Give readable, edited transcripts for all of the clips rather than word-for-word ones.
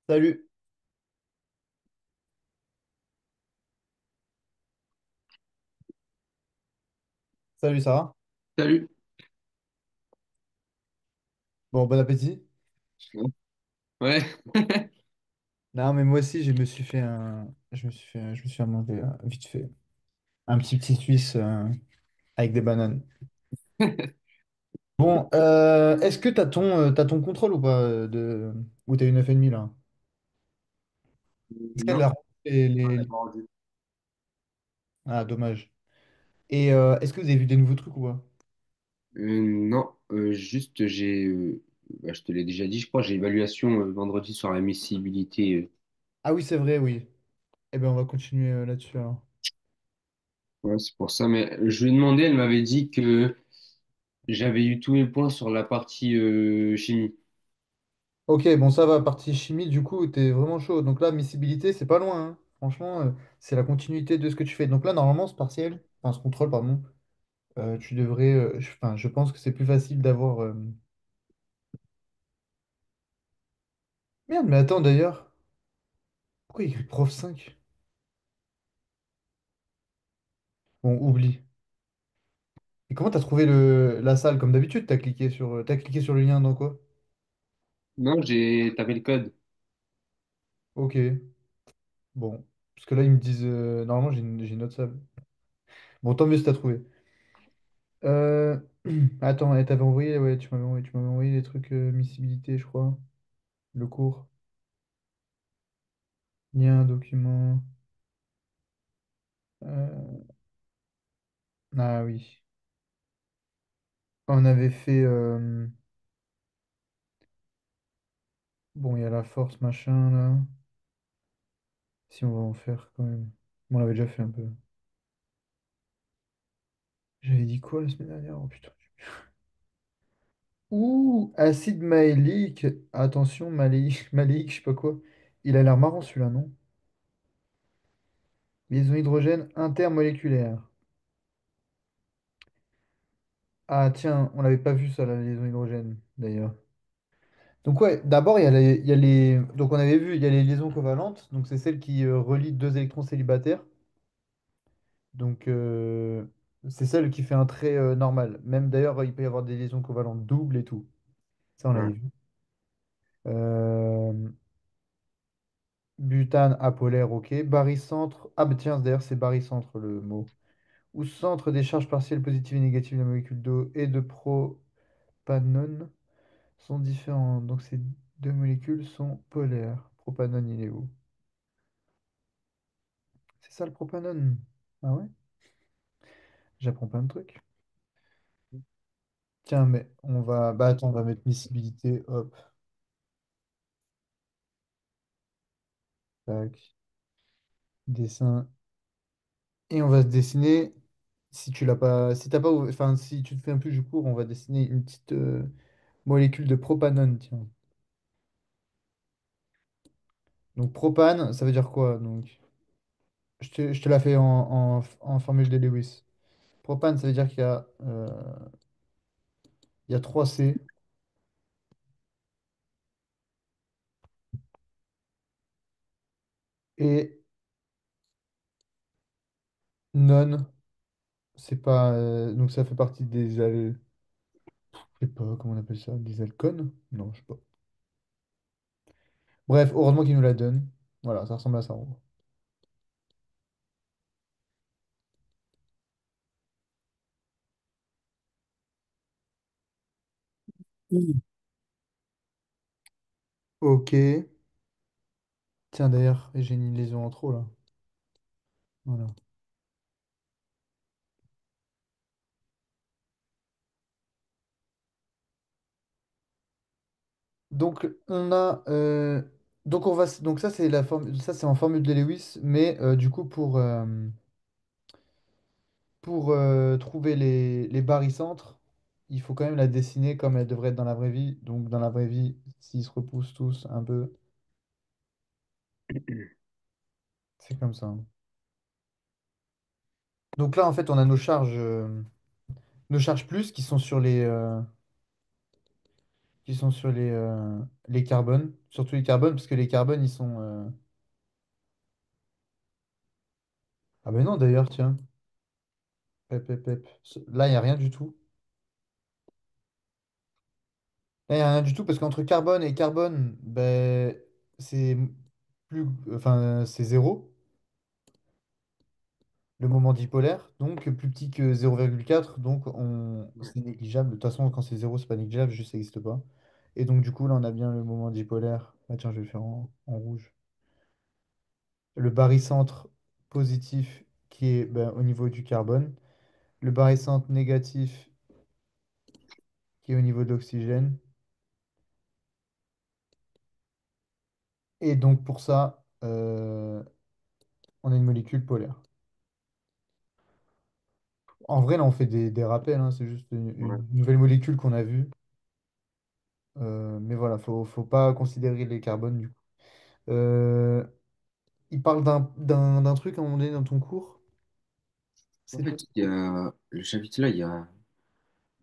Salut, salut, ça va? Salut. Bon, bon appétit. Ouais. Non, mais moi aussi, je me suis fait manger vite fait. Un petit Suisse avec des bananes. Bon, est-ce que t'as ton contrôle ou pas ou t'as une 9,5 là? Est-ce qu'elle Non, a rempli on l'a pas rendu. Ah, dommage. Et est-ce que vous avez vu des nouveaux trucs ou pas? Non, juste je te l'ai déjà dit, je crois, j'ai évaluation vendredi sur la miscibilité. Ah oui, c'est vrai, oui. Eh bien, on va continuer là-dessus alors. Ouais, c'est pour ça. Mais je lui ai demandé, elle m'avait dit que j'avais eu tous mes points sur la partie chimie. Ok, bon, ça va, partie chimie, du coup, t'es vraiment chaud. Donc là, miscibilité, c'est pas loin, hein. Franchement, c'est la continuité de ce que tu fais. Donc là, normalement, ce partiel, enfin, ce contrôle, pardon. Tu devrais. Enfin, je pense que c'est plus facile d'avoir. Merde, mais attends d'ailleurs. Pourquoi il écrit prof 5? Bon, oublie. Et comment t'as trouvé la salle? Comme d'habitude, t'as cliqué sur le lien dans quoi? Non, j'ai tapé le code. Ok, bon. Parce que là, ils me disent. Normalement, j'ai une autre salle. Bon, tant mieux si t'as trouvé. Euh, Attends, t'avais envoyé. Ouais, tu m'avais envoyé les trucs miscibilité, je crois. Le cours. Lien, document. euh, Ah oui. On avait fait. Bon, il y a la force, machin, là. Si on va en faire quand même. Bon, on l'avait déjà fait un peu. J'avais dit quoi la semaine dernière? Oh putain. Ouh, acide maléique. Attention, maléique, maléique, je sais pas quoi. Il a l'air marrant celui-là, non? Liaison hydrogène intermoléculaire. Ah tiens, on l'avait pas vu ça, la liaison hydrogène, d'ailleurs. Donc ouais, d'abord, il y a les... Donc on avait vu, il y a les liaisons covalentes. Donc c'est celles qui relient deux électrons célibataires. Donc c'est celle qui fait un trait normal. Même d'ailleurs, il peut y avoir des liaisons covalentes doubles et tout. Ça, on Ouais. l'avait vu. Euh, Butane apolaire, ok. Barycentre. Ah, bah tiens, d'ailleurs, c'est barycentre le mot. Ou centre des charges partielles positives et négatives de la molécule d'eau et de propanone sont différents. Donc, ces deux molécules sont polaires. Propanone, il est où? C'est ça le propanone? Ah ouais? J'apprends plein de trucs. Tiens, mais on va. Bah attends, on va mettre miscibilité. Hop. Tac. Dessin. Et on va se dessiner. Si tu l'as pas. Si t'as pas. Enfin, si tu te fais un peu du cours, on va dessiner une petite. Molécule de propanone, tiens. Donc propane, ça veut dire quoi? Donc, je te la fais en formule de Lewis. Propane, ça veut dire il y a 3 C. Et non, c'est pas. Donc ça fait partie des je sais pas comment on appelle ça. Des alcones? Non, je sais pas. Bref, heureusement qu'il nous la donne. Voilà, ça ressemble à ça en gros. Mm. Ok. Tiens, d'ailleurs, j'ai une liaison en trop là. Voilà. Donc on a donc on va donc ça c'est la forme ça c'est en formule de Lewis mais du coup pour trouver les barycentres, il faut quand même la dessiner comme elle devrait être dans la vraie vie. Donc dans la vraie vie, s'ils se repoussent tous un peu, c'est comme ça. Donc là, en fait, on a nos charges plus qui sont sur les carbones, surtout les carbones, parce que les carbones, ils sont... Ah ben non, d'ailleurs, tiens. Pep, pep, pep. Là, il n'y a rien du tout. Là, il n'y a rien du tout, parce qu'entre carbone et carbone, ben, c'est plus... Enfin, c'est zéro, le moment dipolaire, donc plus petit que 0,4, donc Ouais. c'est négligeable. De toute façon, quand c'est zéro, c'est pas négligeable, juste ça n'existe pas. Et donc, du coup, là, on a bien le moment dipolaire. Ah, tiens, je vais le faire en rouge. Le barycentre positif qui est ben, au niveau du carbone, le barycentre négatif qui est au niveau de l'oxygène. Et donc pour ça, on a une molécule polaire. En vrai, là, on fait des rappels, hein, c'est juste Ouais. une nouvelle molécule qu'on a vue. Mais voilà, faut pas considérer les carbones du coup. Euh, il parle d'un truc à un moment donné dans ton cours. En C'est fait, il y a le chapitre là, il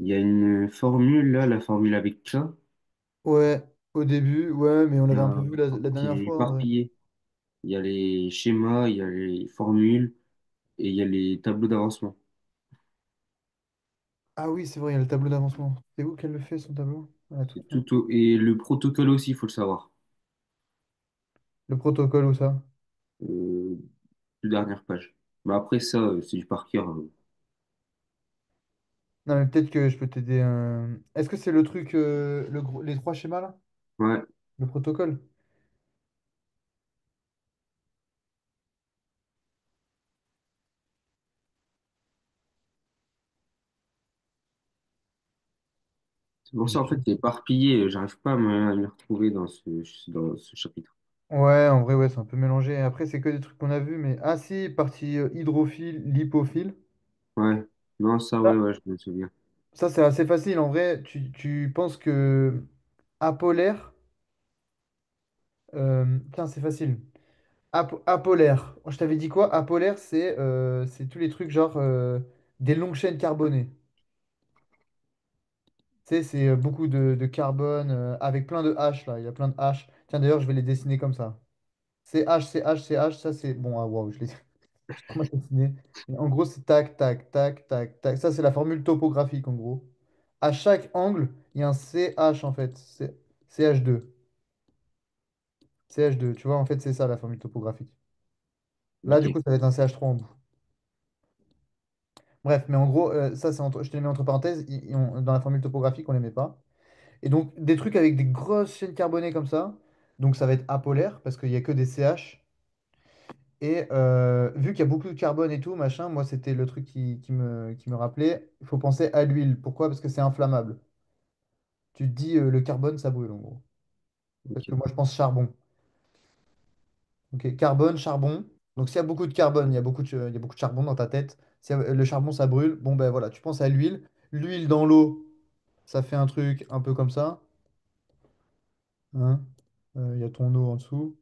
y a une formule là, la formule avec K, ouais, au début, ouais, mais on il y l'avait un peu a- vu la qui dernière est fois en vrai. éparpillé. Il y a les schémas, il y a les formules et il y a les tableaux d'avancement. Ah oui, c'est vrai, il y a le tableau d'avancement. C'est où qu'elle le fait, son tableau? À la toute C'est fin. et le protocole aussi, il faut le savoir. Le protocole ou ça? Euh, Toute dernière page. Mais après ça, c'est du par cœur. Non, mais peut-être que je peux t'aider. Est-ce que c'est le truc, les trois schémas là? Ouais. Le protocole? C'est pour ça, en fait, c'est éparpillé. J'arrive pas à me retrouver dans ce chapitre. Ouais, en vrai, ouais, c'est un peu mélangé. Après, c'est que des trucs qu'on a vus, mais. Ah si, partie hydrophile, lipophile. Ouais. Non, ça, Ça, ouais, ouais, je me souviens. ça, c'est assez facile. En vrai, tu penses que apolaire. Tiens, c'est facile. Apolaire. Je t'avais dit quoi? Apolaire, c'est tous les trucs genre des longues chaînes carbonées. Tu sais, c'est beaucoup de carbone avec plein de H là. Il y a plein de H. Tiens, d'ailleurs, je vais les dessiner comme ça. CH, CH, CH, ça c'est. Bon, ah waouh, je l'ai. Comment je l'ai dessiné? Mais en gros, c'est tac, tac, tac, tac, tac. Ça, c'est la formule topographique en gros. À chaque angle, il y a un CH en fait. C'est CH2. CH2, tu vois, en fait, c'est ça la formule topographique. Là, du coup, Ok. ça va être un CH3 en bout. Bref, mais en gros, ça, je te les mets entre parenthèses. Dans la formule topographique, on les met pas. Et donc, des trucs avec des grosses chaînes carbonées comme ça. Donc, ça va être apolaire parce qu'il n'y a que des CH. Et vu qu'il y a beaucoup de carbone et tout, machin, moi, c'était le truc qui me rappelait. Il faut penser à l'huile. Pourquoi? Parce que c'est inflammable. Tu te dis, le carbone, ça brûle, en gros. Parce que Ok. moi, je pense charbon. Ok, carbone, charbon. Donc, s'il y a beaucoup de carbone, il y a beaucoup de charbon dans ta tête. Si le charbon, ça brûle. Bon, ben voilà, tu penses à l'huile. L'huile dans l'eau, ça fait un truc un peu comme ça. Hein. Il y a ton eau en dessous.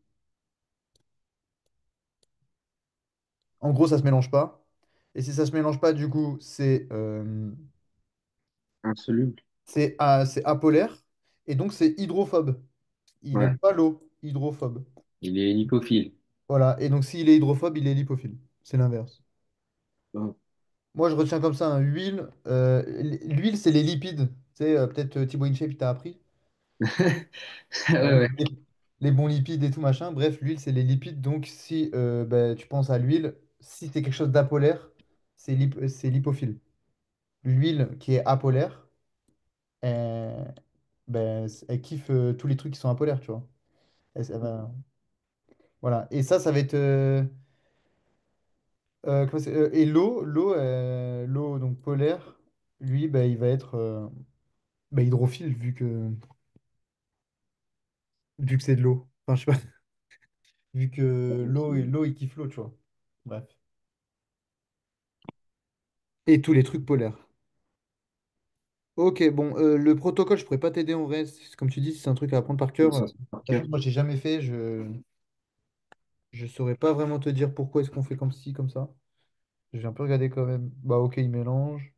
En gros, ça se mélange pas. Et si ça se mélange pas, du coup, Insoluble. c'est apolaire. Et donc, c'est hydrophobe. Il Ouais. n'aime pas l'eau, hydrophobe. Il est lipophile. Voilà. Et donc, s'il est hydrophobe, il est lipophile. C'est l'inverse. Oh. Moi, je retiens comme ça, hein, huile. L'huile, c'est les lipides. Tu sais, peut-être Thibaut InShape, il t'a appris. Ouais, Euh, ouais. les, les bons lipides et tout, machin. Bref, l'huile, c'est les lipides. Donc, si bah, tu penses à l'huile, si c'est quelque chose d'apolaire, c'est lipophile. L'huile qui est apolaire, ben, elle kiffe tous les trucs qui sont apolaires, tu vois. Voilà. Et ça va être. Et l'eau donc polaire, lui, bah, il va être bah, hydrophile vu que c'est de l'eau. Enfin, je sais pas, vu que l'eau, il kiffe l'eau, tu vois. Bref. Et tous les trucs polaires. Ok, bon, le protocole, je pourrais pas t'aider en vrai. Comme tu dis, si c'est un truc à apprendre par Donc cœur. ça, c'est par J'avoue cœur. que moi, j'ai jamais fait. Je saurais pas vraiment te dire pourquoi est-ce qu'on fait comme ci, comme ça. J'ai un peu regardé quand même. Bah, ok, il mélange.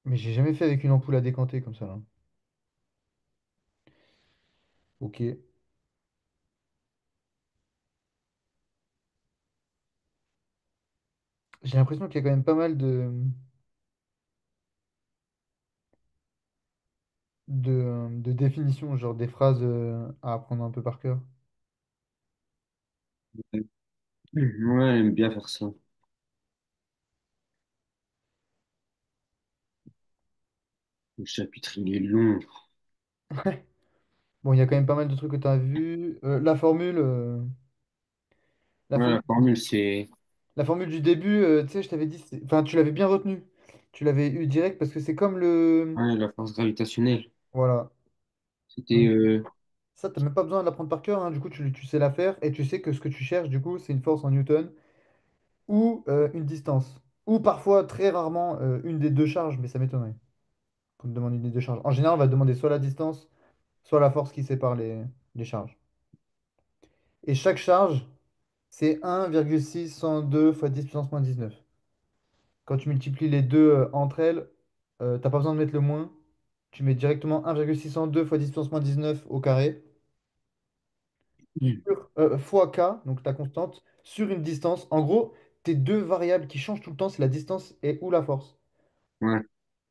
Mais j'ai jamais fait avec une ampoule à décanter comme ça, là. Ok. J'ai l'impression qu'il y a quand même pas mal de définitions, genre des phrases à apprendre un peu par cœur. Ouais, elle aime bien faire ça. Le chapitre, il est long. Bon, il y a quand même pas mal de trucs que tu as vus. La Ouais, la formule, formule, c'est la formule du début, tu sais, je t'avais dit, enfin, tu l'avais bien retenu. Tu l'avais eu direct parce que c'est comme le. ouais, la force gravitationnelle. Voilà. C'était Donc, ça, tu n'as même pas besoin de l'apprendre par cœur, hein. Du coup, tu sais la faire et tu sais que ce que tu cherches, du coup, c'est une force en Newton ou une distance. Ou parfois, très rarement, une des deux charges, mais ça m'étonnerait qu'on te demande une des deux charges. En général, on va te demander soit la distance, soit la force qui sépare les charges. Et chaque charge, c'est 1,602 fois 10 puissance moins 19. Quand tu multiplies les deux entre elles, t'as pas besoin de mettre le moins. Tu mets directement 1,602 fois 10 puissance moins 19 au carré fois k, donc ta constante, sur une distance. En gros, tes deux variables qui changent tout le temps, c'est la distance et ou la force. ouais.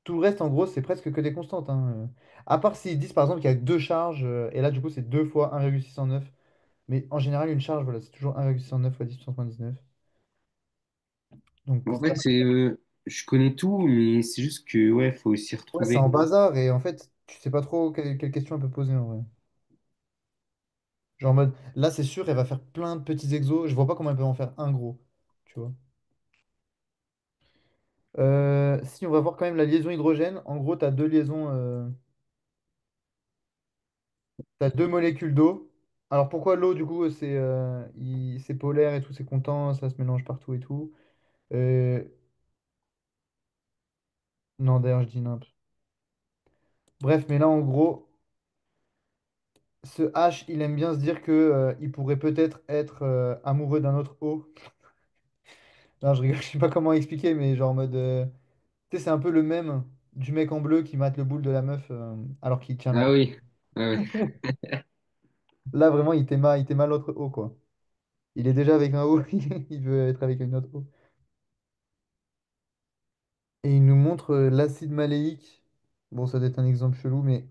Tout le reste, en gros, c'est presque que des constantes, hein. À part s'ils disent par exemple qu'il y a deux charges, et là, du coup, c'est 2 fois 1,609. Mais en général, une charge, voilà, c'est toujours 1,609 fois 10 puissance moins 19. Donc, En fait, c'est je connais tout, mais c'est juste que ouais, faut s'y ouais, c'est retrouver. en bazar, et en fait, tu sais pas trop quelle question elle peut poser en vrai. Genre en mode, là, c'est sûr, elle va faire plein de petits exos. Je vois pas comment elle peut en faire un gros. Tu vois. Si on va voir quand même la liaison hydrogène, en gros, tu as deux liaisons, tu deux molécules d'eau. Alors pourquoi l'eau, du coup, c'est polaire et tout, c'est content, ça se mélange partout et tout. Euh, non, d'ailleurs, je dis nimp. Bref, mais là, en gros, ce H, il aime bien se dire que, il pourrait peut-être être amoureux d'un autre O. Non, je rigole, je sais pas comment expliquer, mais genre en mode. Tu sais, c'est un peu le même du mec en bleu qui mate le boule de la meuf alors qu'il tient Ah l'autre. oui, ah ouais. Là, vraiment, il t'aima l'autre O, quoi. Il est déjà avec un O, il veut être avec une autre O. Et il nous montre l'acide maléique. Bon, ça doit être un exemple chelou, mais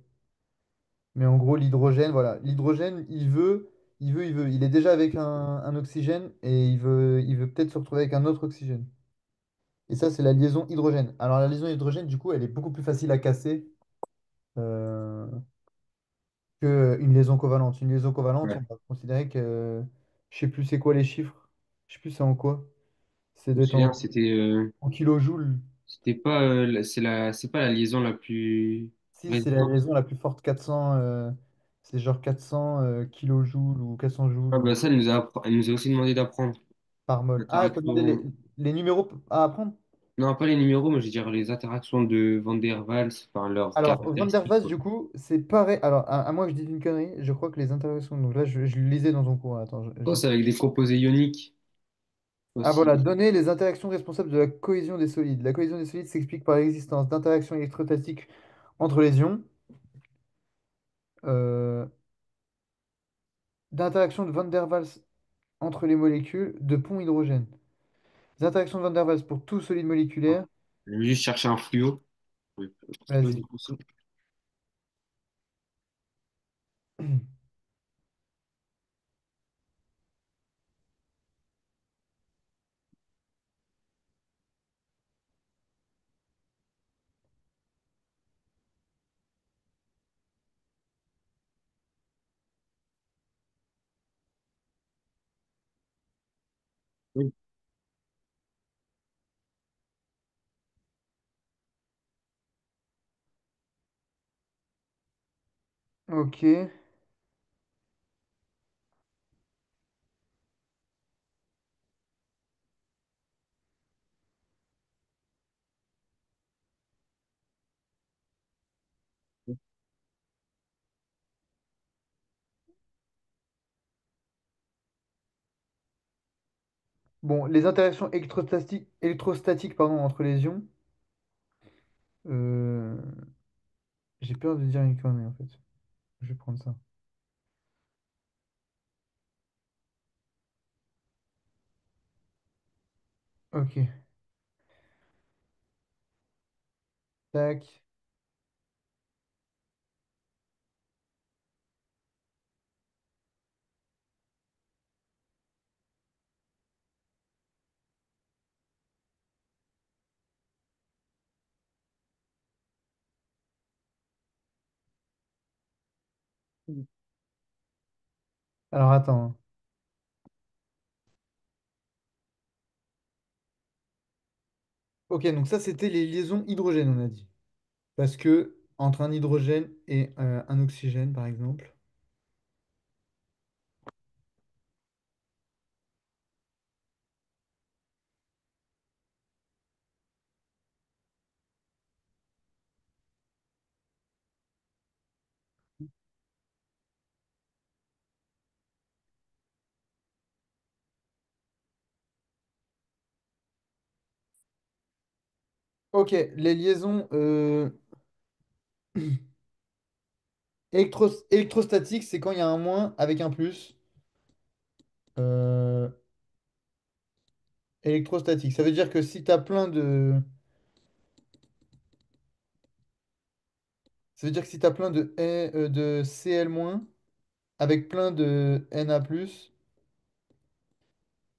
en gros, l'hydrogène, voilà. L'hydrogène, il veut. Il est déjà avec un oxygène et il veut peut-être se retrouver avec un autre oxygène. Et ça, c'est la liaison hydrogène. Alors, la liaison hydrogène, du coup, elle est beaucoup plus facile à casser. euh, qu'une liaison covalente. Une liaison covalente, on Ouais. va considérer que, je sais plus c'est quoi les chiffres, je sais plus c'est en quoi, c'est Je me d'être souviens, c'était en kilojoules. c'était pas c'est pas la liaison la plus Si, c'est la résistante. liaison la plus forte, 400, c'est genre 400 kilojoules ou 400 Ah joules bah ça, elle nous a aussi demandé d'apprendre par mol. Ah, t'as demandé l'interaction. les numéros à apprendre? Non, pas les numéros, mais je veux dire les interactions de Van der Waals, enfin leurs Alors, Van der caractéristiques, Waals, quoi. du coup, c'est pareil. Alors, à moins que je dise une connerie, je crois que les interactions. Donc là, je le lisais dans ton cours. Attends, Oh, c'est avec des composés ioniques ah aussi. voilà, donner les interactions responsables de la cohésion des solides. La cohésion des solides s'explique par l'existence d'interactions électrostatiques entre les ions, euh, d'interactions de Van der Waals entre les molécules, de ponts hydrogène. Les interactions de Van der Waals pour tout solide moléculaire. Je vais juste chercher un fluo. Oui. Vas-y. Oui. Ok. Bon, les interactions électrostatiques pardon, entre les ions, euh, j'ai peur de dire une connerie en fait. Je vais prendre ça. Ok, tac. Alors attends, hein. Ok, donc ça c'était les liaisons hydrogène, on a dit. Parce que entre un hydrogène et un oxygène, par exemple. Ok, les liaisons électrostatiques, c'est quand il y a un moins avec un plus. Euh, électrostatique, ça veut dire que si tu as plein de... Ça veut dire que si tu as plein de Cl- avec plein de Na+,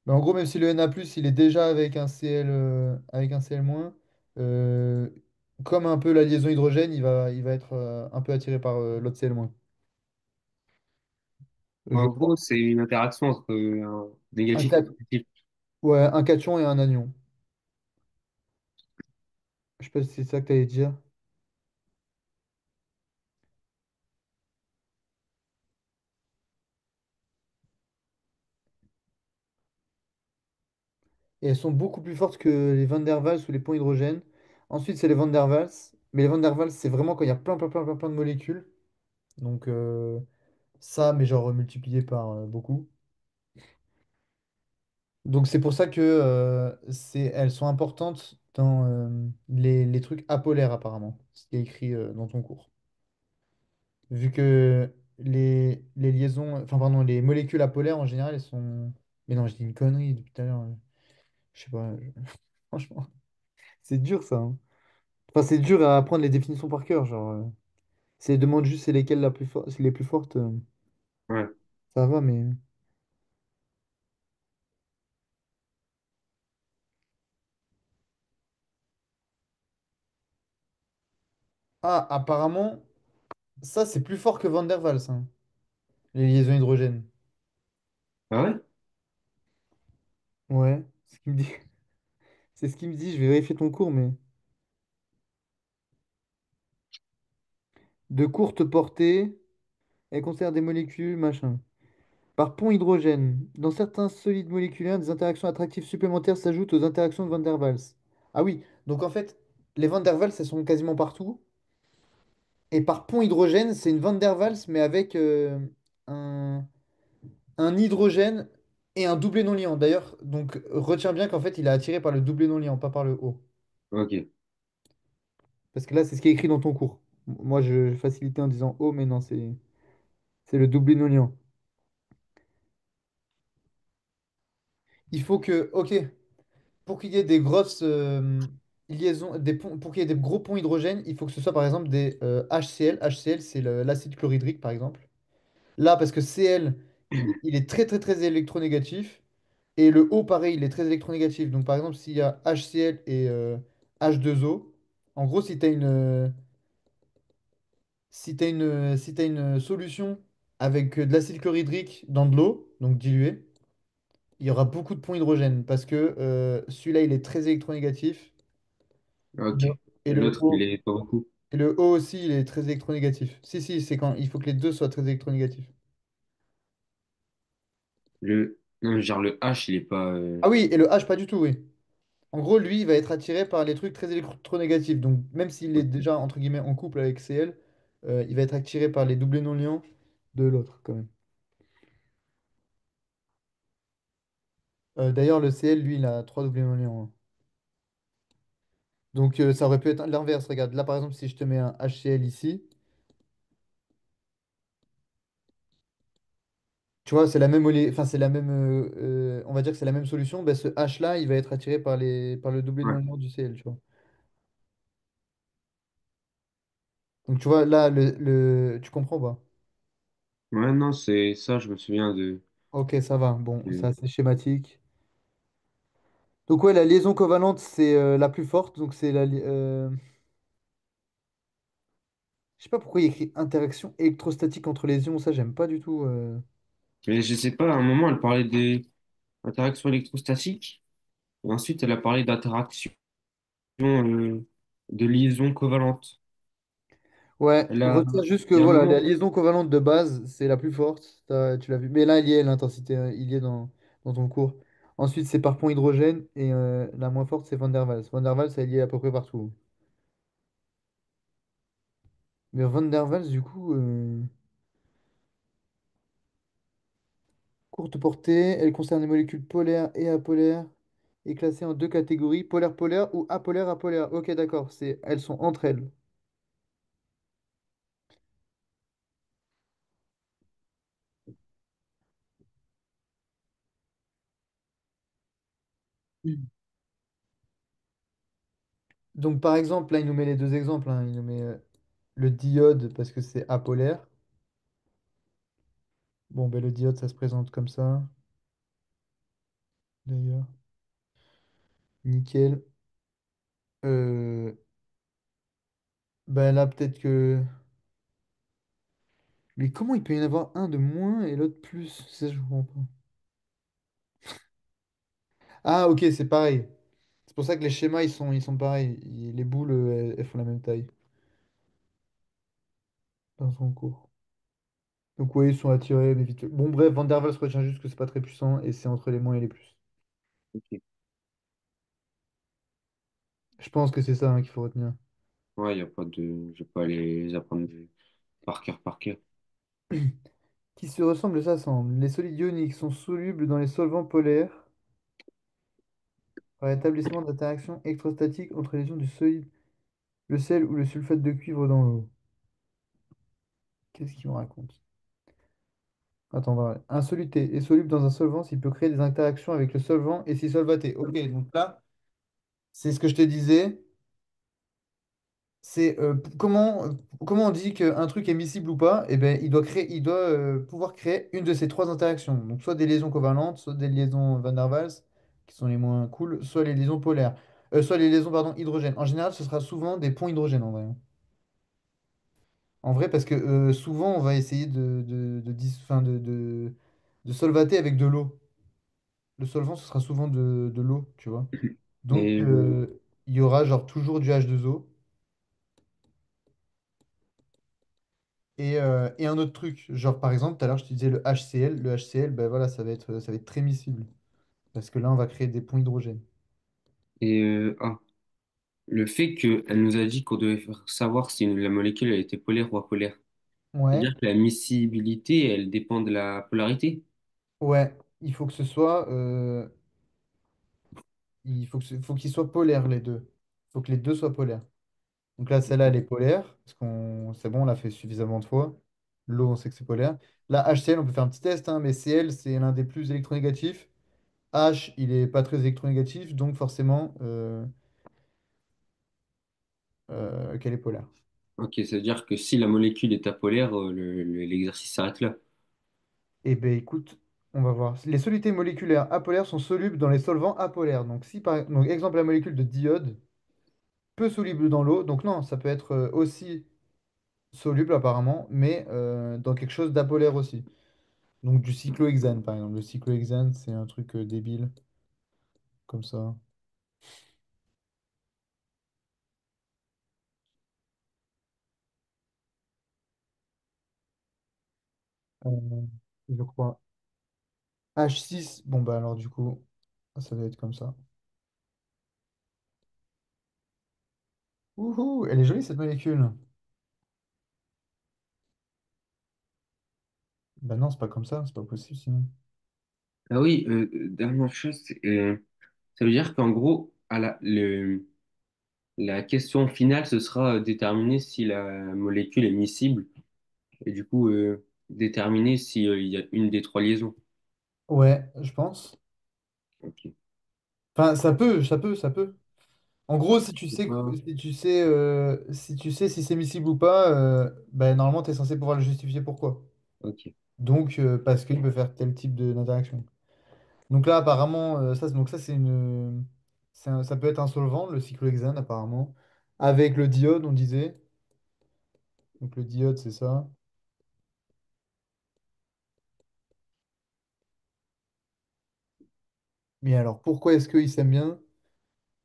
mais en gros, même si le Na+, il est déjà avec un Cl-, euh, comme un peu la liaison hydrogène, il va être un peu attiré par l'autre Cl-. Je En pense. gros, c'est une interaction entre un Un, négatif et un cat- positif. ouais, un cation et un anion. Je sais pas si c'est ça que tu allais dire. Et elles sont beaucoup plus fortes que les Van der Waals ou les ponts hydrogènes. Ensuite, c'est les Van der Waals. Mais les Van der Waals, c'est vraiment quand il y a plein, plein, plein, plein, plein de molécules. Donc, ça, mais genre multiplié par beaucoup. Donc, c'est pour ça que elles sont importantes dans les trucs apolaires, apparemment. Ce qui est écrit dans ton cours. Vu que les liaisons, enfin, pardon, les molécules apolaires, en général, elles sont. Mais non, je dis une connerie depuis tout à l'heure. Je sais pas. Franchement, c'est dur ça, hein. Enfin, c'est dur à apprendre les définitions par cœur. Genre, c'est demande juste c'est lesquelles c'est les plus fortes. Ouais. Ça va, mais. Ah, apparemment, ça, c'est plus fort que Van der Waals, hein, les liaisons hydrogènes. Ah ouais? Ouais, c'est ce qu'il me dit. C'est ce qu'il me dit. Je vais vérifier ton cours, mais. De courte portée, elle concerne des molécules, machin. Par pont hydrogène, dans certains solides moléculaires, des interactions attractives supplémentaires s'ajoutent aux interactions de Van der Waals. Ah oui, donc en fait, les Van der Waals, elles sont quasiment partout. Et par pont hydrogène, c'est une Van der Waals, mais avec un, un hydrogène et un doublé non liant. D'ailleurs, donc retiens bien qu'en fait, il est attiré par le doublé non liant, pas par le O. Ok. Parce que là, c'est ce qui est écrit dans ton cours. Moi, je facilitais en disant O, mais non, c'est le doublé non liant. Il faut que, ok, pour qu'il y ait des grosses liaisons, pour qu'il y ait des gros ponts hydrogènes, il faut que ce soit par exemple des HCl. HCl, c'est l'acide chlorhydrique, par exemple. Là, parce que Cl, il est très, très, très électronégatif. Et le O, pareil, il est très électronégatif. Donc, par exemple, s'il y a HCl et H2O, en gros, si t'as une solution avec de l'acide chlorhydrique dans de l'eau, donc diluée, il y aura beaucoup de ponts hydrogène parce que celui-là, il est très électronégatif. Ok. Le- Et Et le l'autre, il O, est pas beaucoup. et le O aussi, il est très électronégatif. Si, si, c'est quand il faut que les deux soient très électronégatifs. Non, genre le H, il est pas. Ah oui, et le H, pas du tout, oui. En gros, lui, il va être attiré par les trucs très électronégatifs. Donc, même s'il est déjà, entre guillemets, en couple avec Cl, il va être attiré par les doublés non liants de l'autre, quand même. D'ailleurs, le Cl, lui, il a 3 doublés non liants, hein. Donc, ça aurait pu être l'inverse. Regarde, là, par exemple, si je te mets un HCl ici, tu vois, c'est la même, enfin, c'est la même, on va dire que c'est la même solution. Ben, ce H-là, il va être attiré par le doublé Ouais. non liant du Cl, tu vois. Donc, tu vois, là, tu comprends pas? Ouais, non, c'est ça, je me souviens de. Ok, ça va. Bon, c'est de- assez schématique. Donc, ouais, la liaison covalente, c'est la plus forte. Donc, je sais pas pourquoi il écrit interaction électrostatique entre les ions. Ça, j'aime pas du tout. Mais je sais pas, à un moment, elle parlait des interactions électrostatiques, et ensuite, elle a parlé d'interactions de liaison covalente. Ouais, Elle a. retiens juste que Il y a un voilà, la moment. liaison covalente de base, c'est la plus forte. Tu l'as vu. Mais là, il y est l'intensité, hein, il y est dans ton cours. Ensuite, c'est par pont hydrogène. Et la moins forte, c'est Van der Waals. Van der Waals, elle y est à peu près partout. Mais Van der Waals, du coup, courte portée, elle concerne les molécules polaires et apolaires. Est classée en deux catégories, polaire-polaire ou apolaire-apolaire. Ok, d'accord, elles sont entre elles. Mm. Donc, par exemple, là, il nous met les deux exemples, hein. Il nous met le diode parce que c'est apolaire. Bon, ben, le diode, ça se présente comme ça, d'ailleurs. Nickel. Euh, ben là, peut-être que. Mais comment il peut y en avoir un de moins et l'autre plus? Ça, je comprends pas. Ah, ok, c'est pareil. C'est pour ça que les schémas, ils sont pareils. Les boules, elles font la même taille dans son cours. Donc, oui, ils sont attirés, mais vite. Bon, bref, Van der Waals retient juste que c'est pas très puissant et c'est entre les moins et les plus. Ok. Je pense que c'est ça, hein, qu'il faut retenir. Ouais, il n'y a pas de. Je vais pas les apprendre par cœur, par cœur. Qui se ressemblent s'assemblent. Les solides ioniques sont solubles dans les solvants polaires par établissement d'interactions électrostatiques entre les ions du solide, le sel ou le sulfate de cuivre dans l'eau. Qu'est-ce qu'il me raconte? Attends, on va voir. Un soluté est soluble dans un solvant s'il peut créer des interactions avec le solvant et s'y solvater. Ok, donc là, c'est ce que je te disais. C'est comment on dit qu'un truc est miscible ou pas? Eh ben, il doit pouvoir créer une de ces trois interactions. Donc, soit des liaisons covalentes, soit des liaisons Van der Waals, qui sont les moins cool, soit les liaisons polaires. Soit les liaisons, pardon, hydrogène. En général, ce sera souvent des ponts hydrogène, en vrai, hein. En vrai, parce que souvent, on va essayer enfin, de solvater avec de l'eau. Le solvant, ce sera souvent de l'eau, tu vois. Donc, Et, il y aura genre toujours du H2O. Et un autre truc, genre par exemple, tout à l'heure je te disais le HCl. Le HCl, ben voilà, ça va être très miscible. Parce que là, on va créer des ponts hydrogène. ah, le fait qu'elle nous a dit qu'on devait savoir si la molécule elle était polaire ou apolaire. Ouais, C'est-à-dire que la miscibilité, elle dépend de la polarité. ouais, il faut que ce soit. Faut qu'ils soient polaires, les deux. Il faut que les deux soient polaires. Donc là, celle-là, elle est polaire. Parce qu'on, c'est bon, on l'a fait suffisamment de fois. L'eau, on sait que c'est polaire. Là, HCl, on peut faire un petit test, hein, mais Cl, c'est l'un des plus électronégatifs. H, il est pas très électronégatif, donc forcément, qu'elle est polaire. Ok, c'est-à-dire que si la molécule est apolaire, l'exercice s'arrête là. Eh bien, écoute, on va voir. Les solutés moléculaires apolaires sont solubles dans les solvants apolaires. Donc, donc, exemple, la molécule de diode, peu soluble dans l'eau. Donc, non, ça peut être aussi soluble apparemment, mais dans quelque chose d'apolaire aussi. Donc, du cyclohexane, par exemple. Le cyclohexane, c'est un truc débile, comme ça. Euh, je crois. H6, bon, bah alors, du coup, ça doit être comme ça. Ouhou, elle est jolie cette molécule. Bah non, c'est pas comme ça, c'est pas possible sinon. Ah oui, dernière chose, ça veut dire qu'en gros, la question finale, ce sera déterminer si la molécule est miscible et du coup déterminer si, il y a une des trois liaisons. Ouais, je pense. Ok. Enfin, ça peut. En gros, si tu C'est sais, pas- si tu sais si c'est miscible ou pas, ben, normalement, tu es censé pouvoir le justifier pourquoi. Ok. Donc, parce qu'il peut faire tel type d'interaction. Donc là, apparemment, donc ça, ça peut être un solvant, le cyclohexane, apparemment. Avec le diode, on disait. Donc le diode, c'est ça. Mais alors, pourquoi est-ce qu'ils s'aiment bien?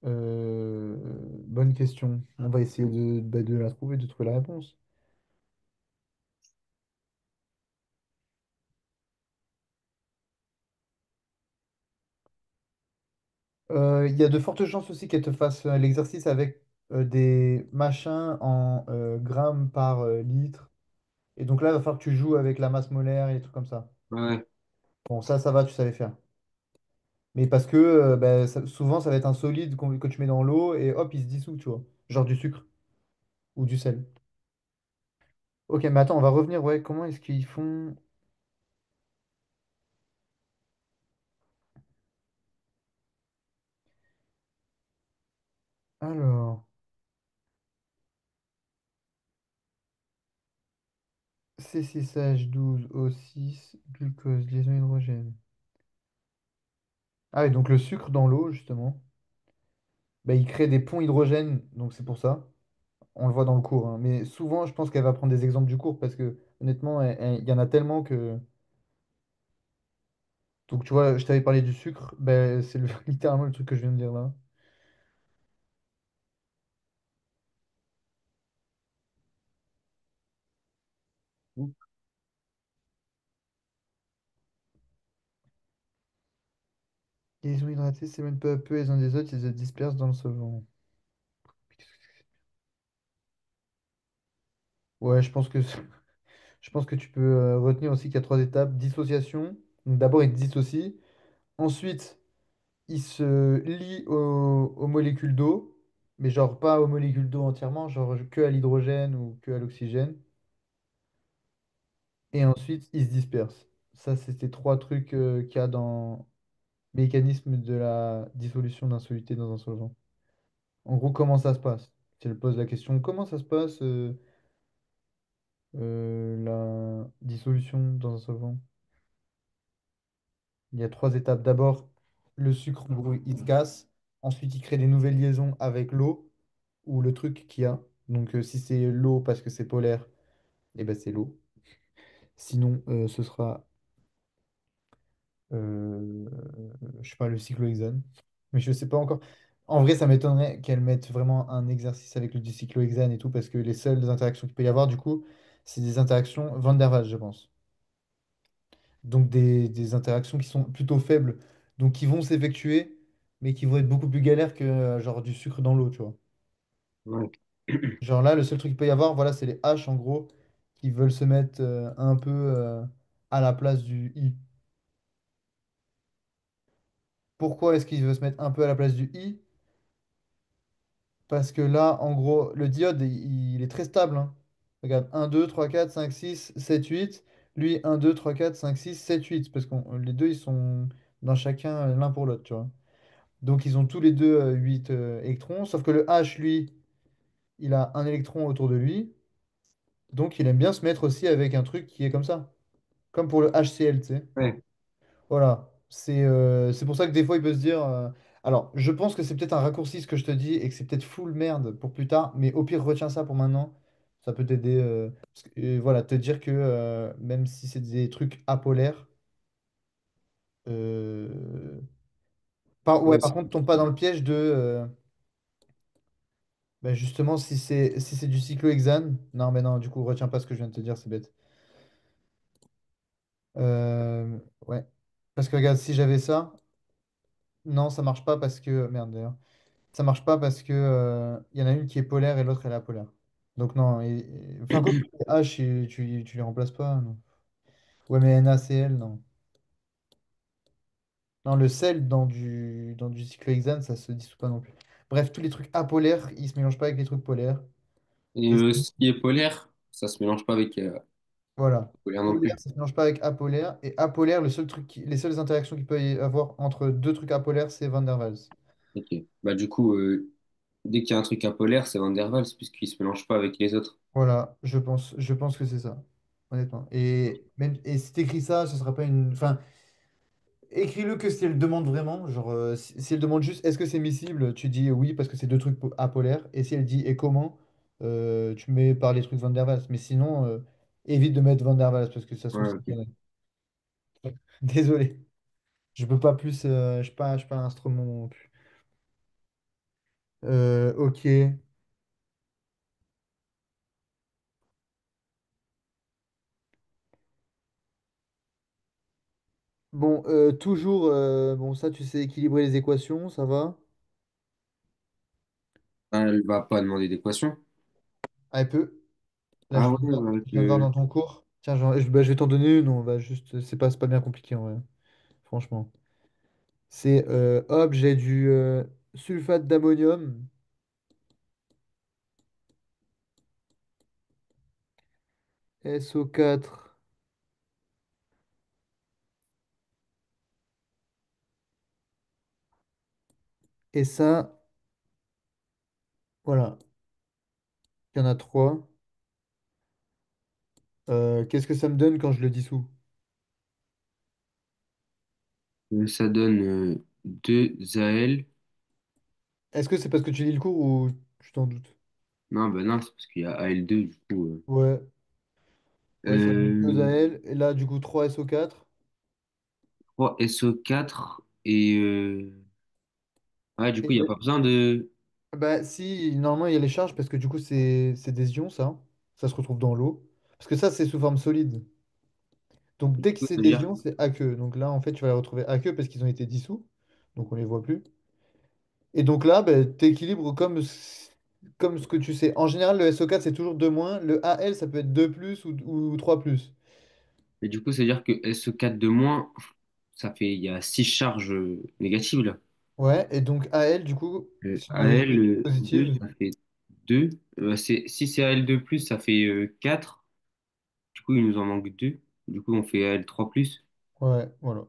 Euh, Bonne question. On va essayer de la trouver, de trouver la réponse. Il y a de fortes chances aussi qu'elle te fasse l'exercice avec des machins en grammes par litre. Et donc là, il va falloir que tu joues avec la masse molaire et des trucs comme ça. Ouais. Bon, ça va, tu savais faire. Mais parce que ben, souvent, ça va être un solide que tu mets dans l'eau et hop, il se dissout, tu vois. Genre du sucre ou du sel. Ok, mais attends, on va revenir. Ouais, comment est-ce qu'ils font? Alors, C6H12O6, glucose, liaison hydrogène. Ah oui, donc le sucre dans l'eau, justement, bah, il crée des ponts hydrogène, donc c'est pour ça. On le voit dans le cours, hein. Mais souvent, je pense qu'elle va prendre des exemples du cours parce que, honnêtement, il y en a tellement que. Donc, tu vois, je t'avais parlé du sucre, ben, c'est littéralement le truc que je viens de dire là. Ils sont hydratés, s'éloignent peu à peu les uns des autres, ils se dispersent dans le solvant. Ouais, je pense que tu peux retenir aussi qu'il y a trois étapes. Dissociation. Donc d'abord, il dissocie. Ensuite, il se lie aux molécules d'eau, mais genre pas aux molécules d'eau entièrement, genre que à l'hydrogène ou que à l'oxygène. Et ensuite, il se disperse. Ça, c'était trois trucs qu'il y a dans le mécanisme de la dissolution d'un soluté dans un solvant. En gros, comment ça se passe? Si elle pose la question, comment ça se passe la dissolution dans un solvant? Il y a trois étapes. D'abord, le sucre, en gros, il se casse. Ensuite, il crée des nouvelles liaisons avec l'eau ou le truc qu'il y a. Donc, si c'est l'eau parce que c'est polaire, eh ben, c'est l'eau. Sinon, ce sera, euh, je sais pas, le cyclohexane. Mais je sais pas encore. En vrai, ça m'étonnerait qu'elle mette vraiment un exercice avec le cyclohexane et tout, parce que les seules interactions qu'il peut y avoir, du coup, c'est des interactions Van der Waals, je pense. Donc des interactions qui sont plutôt faibles, donc qui vont s'effectuer, mais qui vont être beaucoup plus galères que genre du sucre dans l'eau, tu vois. Ouais. Genre là, le seul truc qu'il peut y avoir, voilà, c'est les H en gros, qui veulent se mettre un peu à la place du I. Pourquoi est-ce qu'ils veulent se mettre un peu à la place du I? Parce que là, en gros, le diode, il est très stable, hein. Regarde, 1, 2, 3, 4, 5, 6, 7, 8. Lui, 1, 2, 3, 4, 5, 6, 7, 8. Parce que les deux, ils sont dans chacun l'un pour l'autre, tu vois. Donc ils ont tous les deux 8 électrons, sauf que le H, lui, il a un électron autour de lui, donc il aime bien se mettre aussi avec un truc qui est comme ça, comme pour le HCl, tu sais. Ouais. Voilà, c'est pour ça que des fois il peut se dire... Alors, je pense que c'est peut-être un raccourci ce que je te dis et que c'est peut-être full merde pour plus tard, mais au pire, retiens ça pour maintenant. Ça peut t'aider, voilà, te dire que même si c'est des trucs apolaires, euh, ouais, Ouais, par contre, tombe pas dans le piège de... bah, justement, si c'est du cyclohexane, non, mais non, du coup, retiens pas ce que je viens de te dire, c'est bête. Ouais. Parce que regarde, si j'avais ça, non, ça marche pas parce que. Merde d'ailleurs. Ça marche pas parce que il y en a une qui est polaire et l'autre elle est apolaire. Donc non, enfin, quoi que les H, tu les remplaces pas, non. Ouais, mais NaCl, non. Non, le sel dans du cyclohexane, ça se dissout pas non plus. Bref, tous les trucs apolaires, ils se mélangent pas avec les trucs polaires. Et Et ce qui est polaire, ça se mélange pas avec voilà. polaire non Polaire, plus. ça se mélange pas avec apolaire. Et apolaire, les seules interactions qu'il peut y avoir entre deux trucs apolaires, c'est Van der Waals. Ok. Bah du coup, dès qu'il y a un truc apolaire, c'est Van der Waals puisqu'il se mélange pas avec les autres. Voilà, je pense que c'est ça, honnêtement. Et si t'écris ça, ce sera pas une. Enfin, écris-le que si elle demande vraiment. Genre, si elle demande juste est-ce que c'est miscible, tu dis oui parce que c'est deux trucs apolaires. Et si elle dit et comment, tu mets par les trucs Van der Waals. Mais sinon, évite de mettre Van der Waals parce que ça se trouve, Ouais, c'est ok. une connerie. Désolé. Je peux pas plus. Je suis pas un instrument non plus. Ok. Bon, toujours. Bon, ça, tu sais équilibrer les équations, ça va. Ah, elle va pas demander d'équation. Ah, elle peut. Là, Ah ouais, avec je viens de voir dans ton cours. Tiens, je vais t'en donner une. On va juste, c'est pas bien compliqué en vrai, franchement. C'est hop, j'ai du sulfate d'ammonium, SO4, et ça, voilà, il y en a trois. Qu'est-ce que ça me donne quand je le dissous? ça donne 2 AL. Est-ce que c'est parce que tu lis le cours ou tu t'en doutes? Non, bah non, c'est parce qu'il y a AL2 du coup. Ouais, ouais, ça donne 2 Euh, AL, et là, du coup, 3 SO4. 3 SO4 et ouais, du coup, il n'y a Et, pas besoin de. bah, si, normalement, il y a les charges parce que du coup, c'est des ions, ça. Ça se retrouve dans l'eau. Parce que ça, c'est sous forme solide. Donc Du dès que coup, c'est ça veut des dire. ions, c'est aqueux. Donc là, en fait, tu vas les retrouver aqueux parce qu'ils ont été dissous. Donc on les voit plus. Et donc là, tu équilibres comme ce que tu sais. En général, le SO4, c'est toujours 2 moins. Le AL, ça peut être 2 plus ou 3 plus. Et du coup, ça veut dire que SO4 de moins, ça fait. Il y a 6 charges négatives là. Ouais, et donc AL, du coup, si on est AL 2, positive, ça fait 2. Si c'est AL2 plus, ça fait 4. Du coup, il nous en manque 2. Du coup, on fait AL3 plus. ouais, voilà.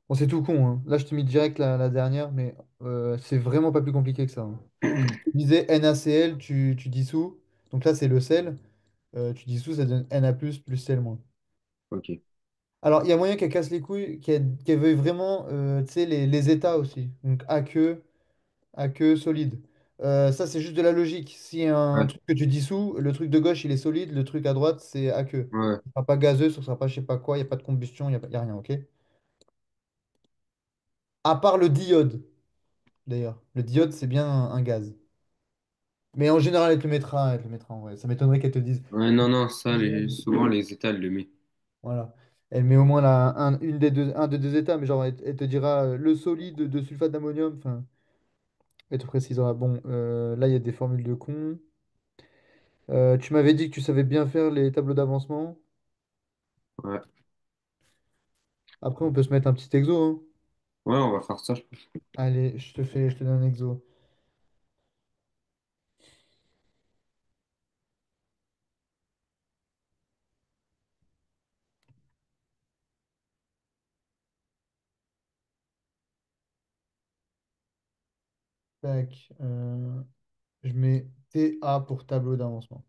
Bon, c'est tout con, hein. Là, je te mis direct la dernière, mais c'est vraiment pas plus compliqué que ça, hein. Je te disais NaCl, tu dissous. Donc là, c'est le sel. Tu dissous, ça donne Na plus Cl moins. Ok. Alors, il y a moyen qu'elle casse les couilles, qu'elle veuille vraiment, tu sais, les états aussi. Donc, aqueux, solide. Ça, c'est juste de la logique. Si un Ouais. truc que tu dissous, le truc de gauche, il est solide, le truc à droite, c'est aqueux. Ouais. Ce sera pas gazeux, ce sera pas je sais pas quoi, il n'y a pas de combustion, il n'y a rien, ok? À part le diode, d'ailleurs. Le diode, c'est bien un gaz. Mais en général, elle te le mettra en vrai. Ça m'étonnerait qu'elle te dise. Ouais, non, non, ça, Diode. souvent, les états, elle le met. Voilà. Elle met au moins un des deux états, mais genre, elle te dira le solide de sulfate d'ammonium. Enfin. Elle te précisera. Bon, là, il y a des formules de con. Tu m'avais dit que tu savais bien faire les tableaux d'avancement. Ouais. Après, on peut se mettre un petit exo, hein. Ouais, on va faire ça, je pense. Allez, je te donne un exo. Tac. Je mets TA pour tableau d'avancement.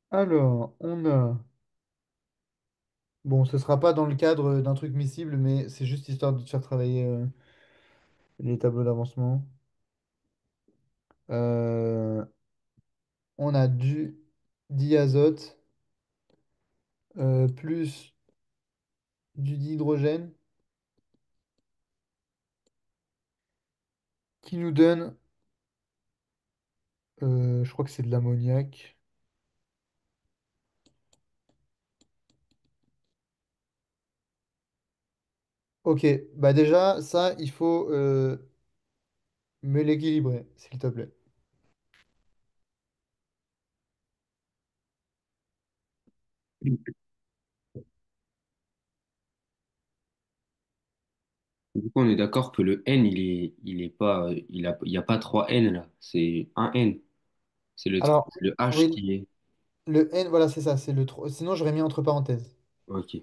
Alors, on a. Bon, ce sera pas dans le cadre d'un truc miscible, mais c'est juste histoire de te faire travailler les tableaux d'avancement. Euh, on a du diazote plus du dihydrogène qui nous donne, je crois que c'est de l'ammoniac. Ok, bah déjà, ça, il faut me l'équilibrer, s'il te plaît. Du coup, on est d'accord que le N, il est pas, il y a pas trois N là. C'est un N. Alors, C'est le H oui, qui est. le N, voilà, c'est ça, c'est le 3. Sinon, j'aurais mis entre parenthèses. Ok.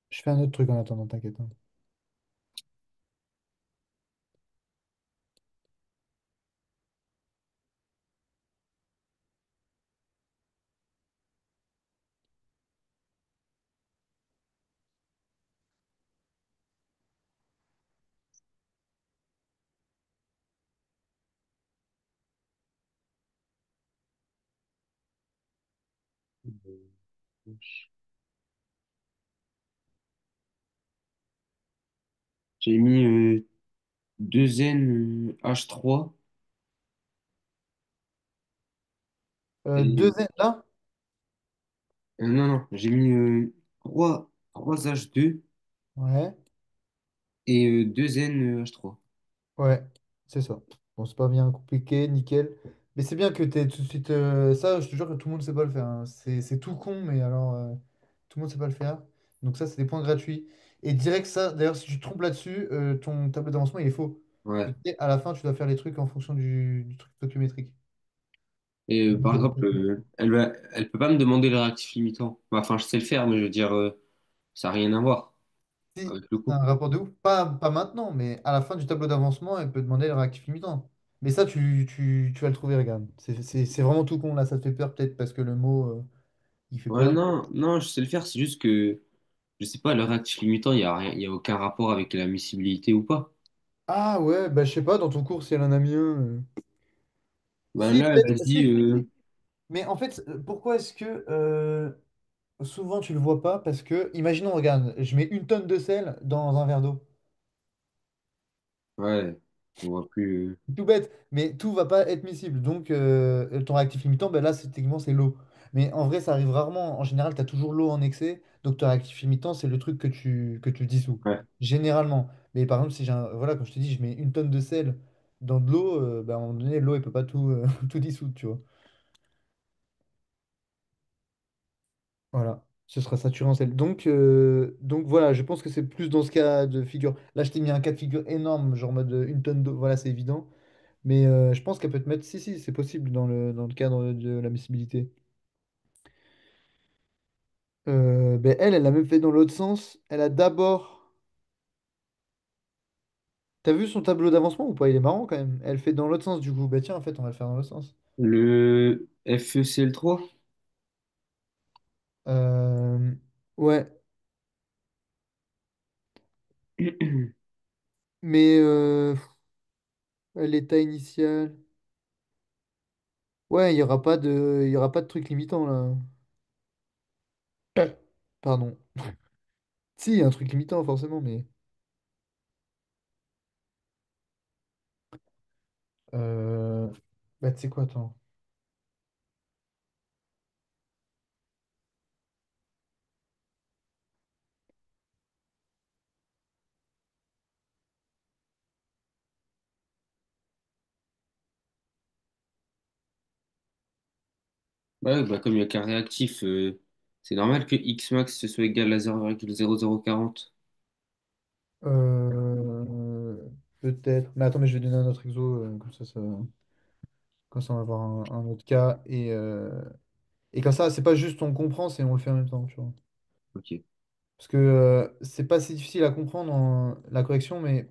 Je fais un autre truc en attendant, t'inquiète, hein. J'ai mis deux N H3 Deux et N là? non, non, j'ai mis trois H2 Ouais, et deux N H3. ouais, c'est ça. Bon, c'est pas bien compliqué, nickel. Mais c'est bien que t'aies tout de suite. Ça, je te jure que tout le monde sait pas le faire, hein. C'est tout con, mais alors, tout le monde sait pas le faire. Donc, ça, c'est des points gratuits. Et direct, ça, d'ailleurs, si tu te trompes là-dessus, ton tableau d'avancement, il est faux. Parce Ouais. que, tu sais, à la fin, tu dois faire les trucs en fonction du truc stoichiométrique. Et Du par zéro exemple, virgule elle peut pas me demander le réactif limitant. Bah, enfin, je sais le faire, mais je veux dire, ça n'a rien à voir Si, avec le c'est coup. un rapport de ouf. Pas maintenant, mais à la fin du tableau d'avancement, elle peut demander le réactif limitant. Mais ça, tu vas le trouver, regarde. C'est vraiment tout con, là. Ça te fait peur, peut-être, parce que le mot, il fait Ouais, peur. non, non, je sais le faire, c'est juste que, je sais pas, le réactif limitant, il y a rien, il y a aucun rapport avec la miscibilité ou pas. Ah ouais, bah je sais pas, dans ton cours, si elle en a mis un. Bah Si, là, elle a peut-être, dit, si. Mais en fait, pourquoi est-ce que souvent tu le vois pas? Parce que, imaginons, regarde, je mets une tonne de sel dans un verre d'eau. ouais, on voit plus. Tout bête, mais tout va pas être miscible. Donc, ton réactif limitant, ben là, techniquement, c'est l'eau. Mais en vrai, ça arrive rarement. En général, tu as toujours l'eau en excès. Donc, ton réactif limitant, c'est le truc que tu dissous. Ouais. Généralement. Mais par exemple, si voilà, comme je te dis, je mets une tonne de sel dans de l'eau, ben, à un moment donné, l'eau, elle peut pas tout, tout dissoudre, tu vois. Voilà. Ce sera saturé en sel. Donc voilà, je pense que c'est plus dans ce cas de figure. Là, je t'ai mis un cas de figure énorme, genre en mode une tonne d'eau. Voilà, c'est évident. Mais je pense qu'elle peut te mettre. Si, si, c'est possible dans le cadre de la miscibilité. Ben elle l'a même fait dans l'autre sens. Elle a d'abord. T'as vu son tableau d'avancement ou pas? Il est marrant quand même. Elle fait dans l'autre sens du coup. Bah tiens, en fait, on va le faire dans l'autre sens. Le FECL3, Euh, Ouais, mais l'état initial. Ouais, il y aura pas de truc limitant là. Pardon. Si, il y a un truc limitant forcément, mais. Euh... Bah tu sais quoi, attends. ouais, bah, comme il n'y a qu'un réactif, c'est normal que X max ce soit égal à 0,0040. Euh, Peut-être. Mais attends, mais je vais donner un autre exo, comme ça on va avoir un autre cas. Et comme ça, c'est pas juste on comprend, c'est on le fait en même temps, tu vois. Ok. Parce que c'est pas si difficile à comprendre la correction, mais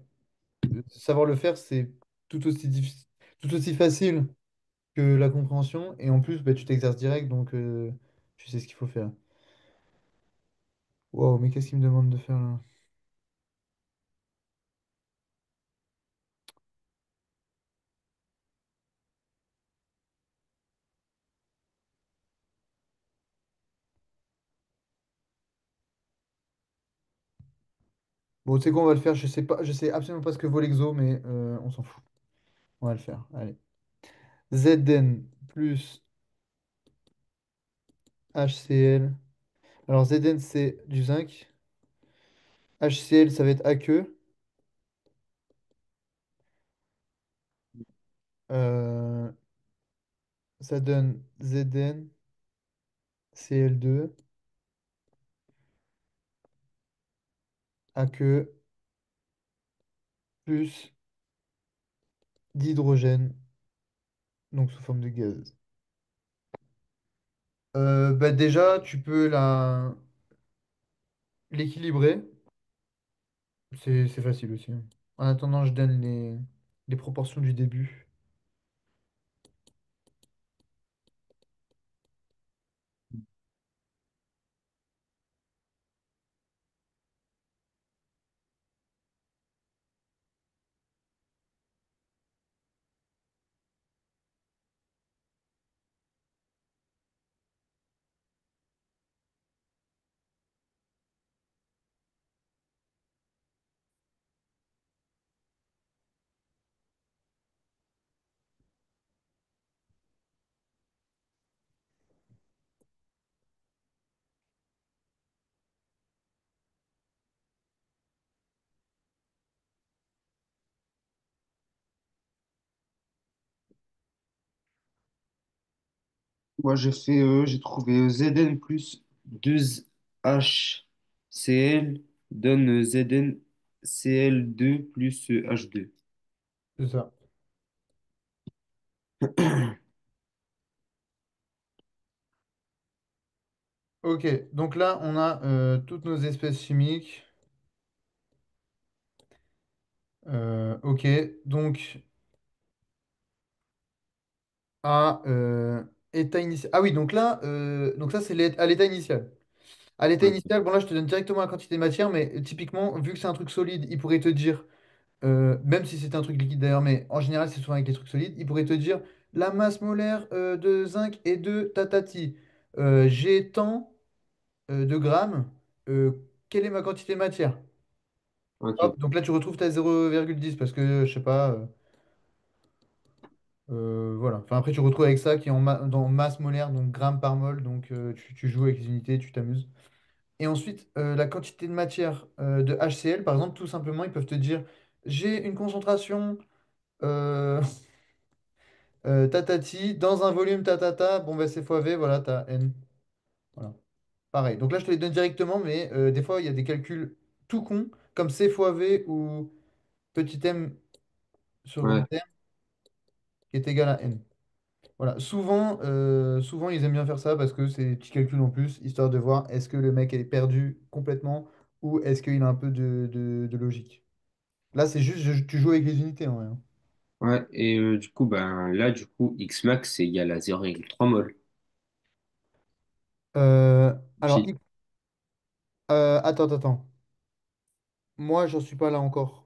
savoir le faire, c'est tout aussi tout aussi facile que la compréhension. Et en plus, bah, tu t'exerces direct, donc tu sais ce qu'il faut faire. Wow, mais qu'est-ce qu'il me demande de faire là? Bon, tu sais quoi, on va le faire. Je sais pas, je sais absolument pas ce que vaut l'exo, mais on s'en fout. On va le faire. Allez. Zn plus HCl. Alors Zn, c'est du zinc. HCl, ça va être aqueux. Euh, ça donne Zn, Cl2, AQ, plus d'hydrogène, donc sous forme de gaz. Bah déjà, tu peux l'équilibrer. C'est facile aussi, hein. En attendant, je donne les proportions du début. Moi, j'ai trouvé Zn plus 2HCl donne ZnCl2 plus H2. C'est ça. Ok, donc là, on a toutes nos espèces chimiques. Ok, donc à état initial. Ah oui, donc là, donc ça, c'est à l'état initial. À l'état Ouais, initial, bon là, je te donne directement la quantité de matière, mais typiquement, vu que c'est un truc solide, il pourrait te dire, même si c'était un truc liquide d'ailleurs, mais en général, c'est souvent avec les trucs solides, il pourrait te dire la masse molaire de zinc est de tatati. J'ai tant de grammes. Quelle est ma quantité de matière? ok. Hop, donc là, tu retrouves ta 0,10 parce que, je sais pas, voilà. Enfin, après, tu retrouves avec ça qui est dans masse molaire, donc grammes par mol. Donc, tu joues avec les unités, tu t'amuses. Et ensuite, la quantité de matière de HCl, par exemple, tout simplement, ils peuvent te dire, j'ai une concentration euh, tatati dans un volume tatata. Bon, ben, c'est fois V, voilà, t'as N. Voilà. Pareil. Donc là, je te les donne directement, mais des fois, il y a des calculs tout cons, comme C fois V ou petit m sur long Ouais, terme, qui est égal à N. Voilà, souvent ils aiment bien faire ça parce que c'est des petits calculs en plus, histoire de voir est-ce que le mec est perdu complètement ou est-ce qu'il a un peu de logique. Là, c'est juste, tu joues avec les unités en vrai, hein. ouais. Et du coup, ben là, du coup, Xmax c'est égal à 0,3 mol. Alors, Pile. attends. Moi, j'en suis pas là encore.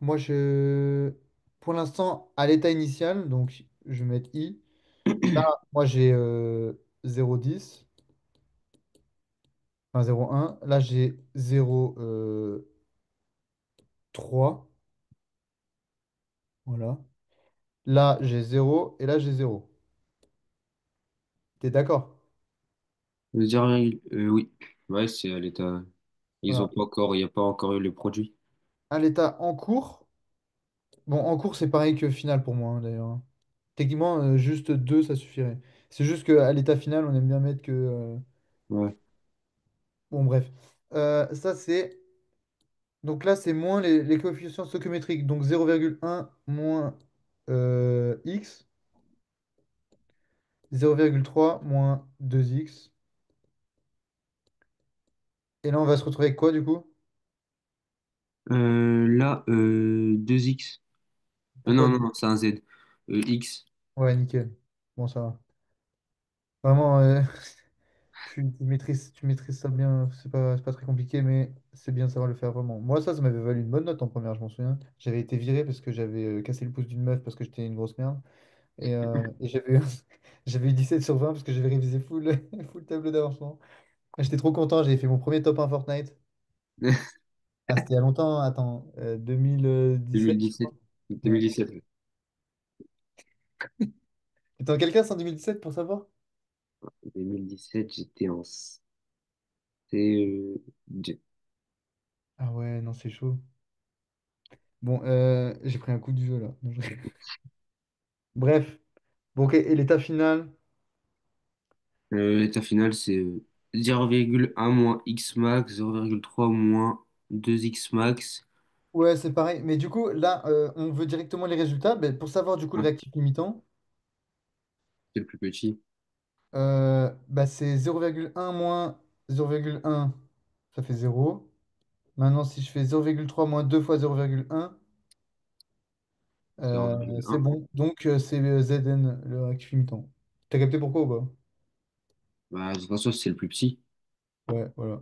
Pour l'instant, à l'état initial, donc je vais mettre I. Là, moi, j'ai 0,10, enfin 0,1. Là, j'ai 0,3. Voilà. Là, j'ai 0 et là, j'ai 0. T'es d'accord? Oui. Ouais, c'est à l'état. Ils ont Voilà. pas encore, il n'y a pas encore eu le produit. À l'état en cours, bon, en cours, c'est pareil que final pour moi, hein, d'ailleurs, hein. Techniquement, juste 2 ça suffirait. C'est juste qu'à l'état final, on aime bien mettre que. Ouais. Bon, bref. Ça, c'est. Donc là, c'est moins les coefficients stoichiométriques. Donc 0,1 moins x, 0,3 moins 2x. Et là, on va se retrouver avec quoi, du coup? Là, 2x. Pourquoi? Non, non, non, c'est un Z. X. Ouais, nickel. Bon, ça va. Vraiment, tu maîtrises ça bien, c'est pas très compliqué, mais c'est bien de savoir le faire vraiment. Moi, ça m'avait valu une bonne note en première, je m'en souviens. J'avais été viré parce que j'avais cassé le pouce d'une meuf parce que j'étais une grosse merde. Et j'avais eu, j'avais eu 17 sur 20 parce que j'avais révisé full, full tableau d'avancement. J'étais trop content, j'avais fait mon premier top 1 Fortnite. Ah, c'était il y a longtemps, hein, attends, 2017, je 2017. crois. Ouais. 2017. Ouais. T'étais en quelle classe en 2017 pour savoir? 2017, j'étais en C2. Ah ouais, non, c'est chaud. Bon, j'ai pris un coup de vieux là. Non, Bref, bon, ok, et l'état final? L'état final, c'est 0,1 moins X max, 0,3 moins 2X max. Ouais, c'est pareil. Mais du coup, là, on veut directement les résultats. Ben, pour savoir du coup le Ah, réactif limitant, c'est le plus petit. bah, c'est 0,1 moins 0,1, ça fait 0. Maintenant, si je fais 0,3 moins 2 fois 0,1, c'est 0,1. bon. Donc, c'est Zn, le réactif limitant. T'as capté pourquoi ou pas? Bah, de toute façon, c'est le plus petit. Ouais, voilà.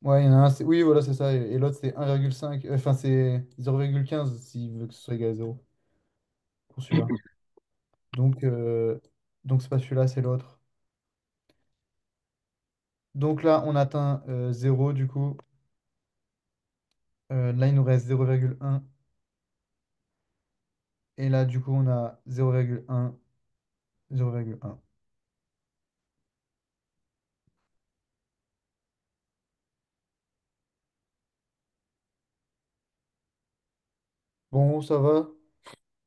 Ouais, il y en a un, oui, voilà, c'est ça. Et l'autre, c'est 1,5. Enfin, c'est 0,15 s'il veut que ce soit égal à 0 pour celui-là. Donc, donc c'est pas celui-là, c'est l'autre. Donc là, on atteint 0 du coup. Là, il nous reste 0,1. Et là, du coup, on a 0,1, 0,1. Bon, ça va.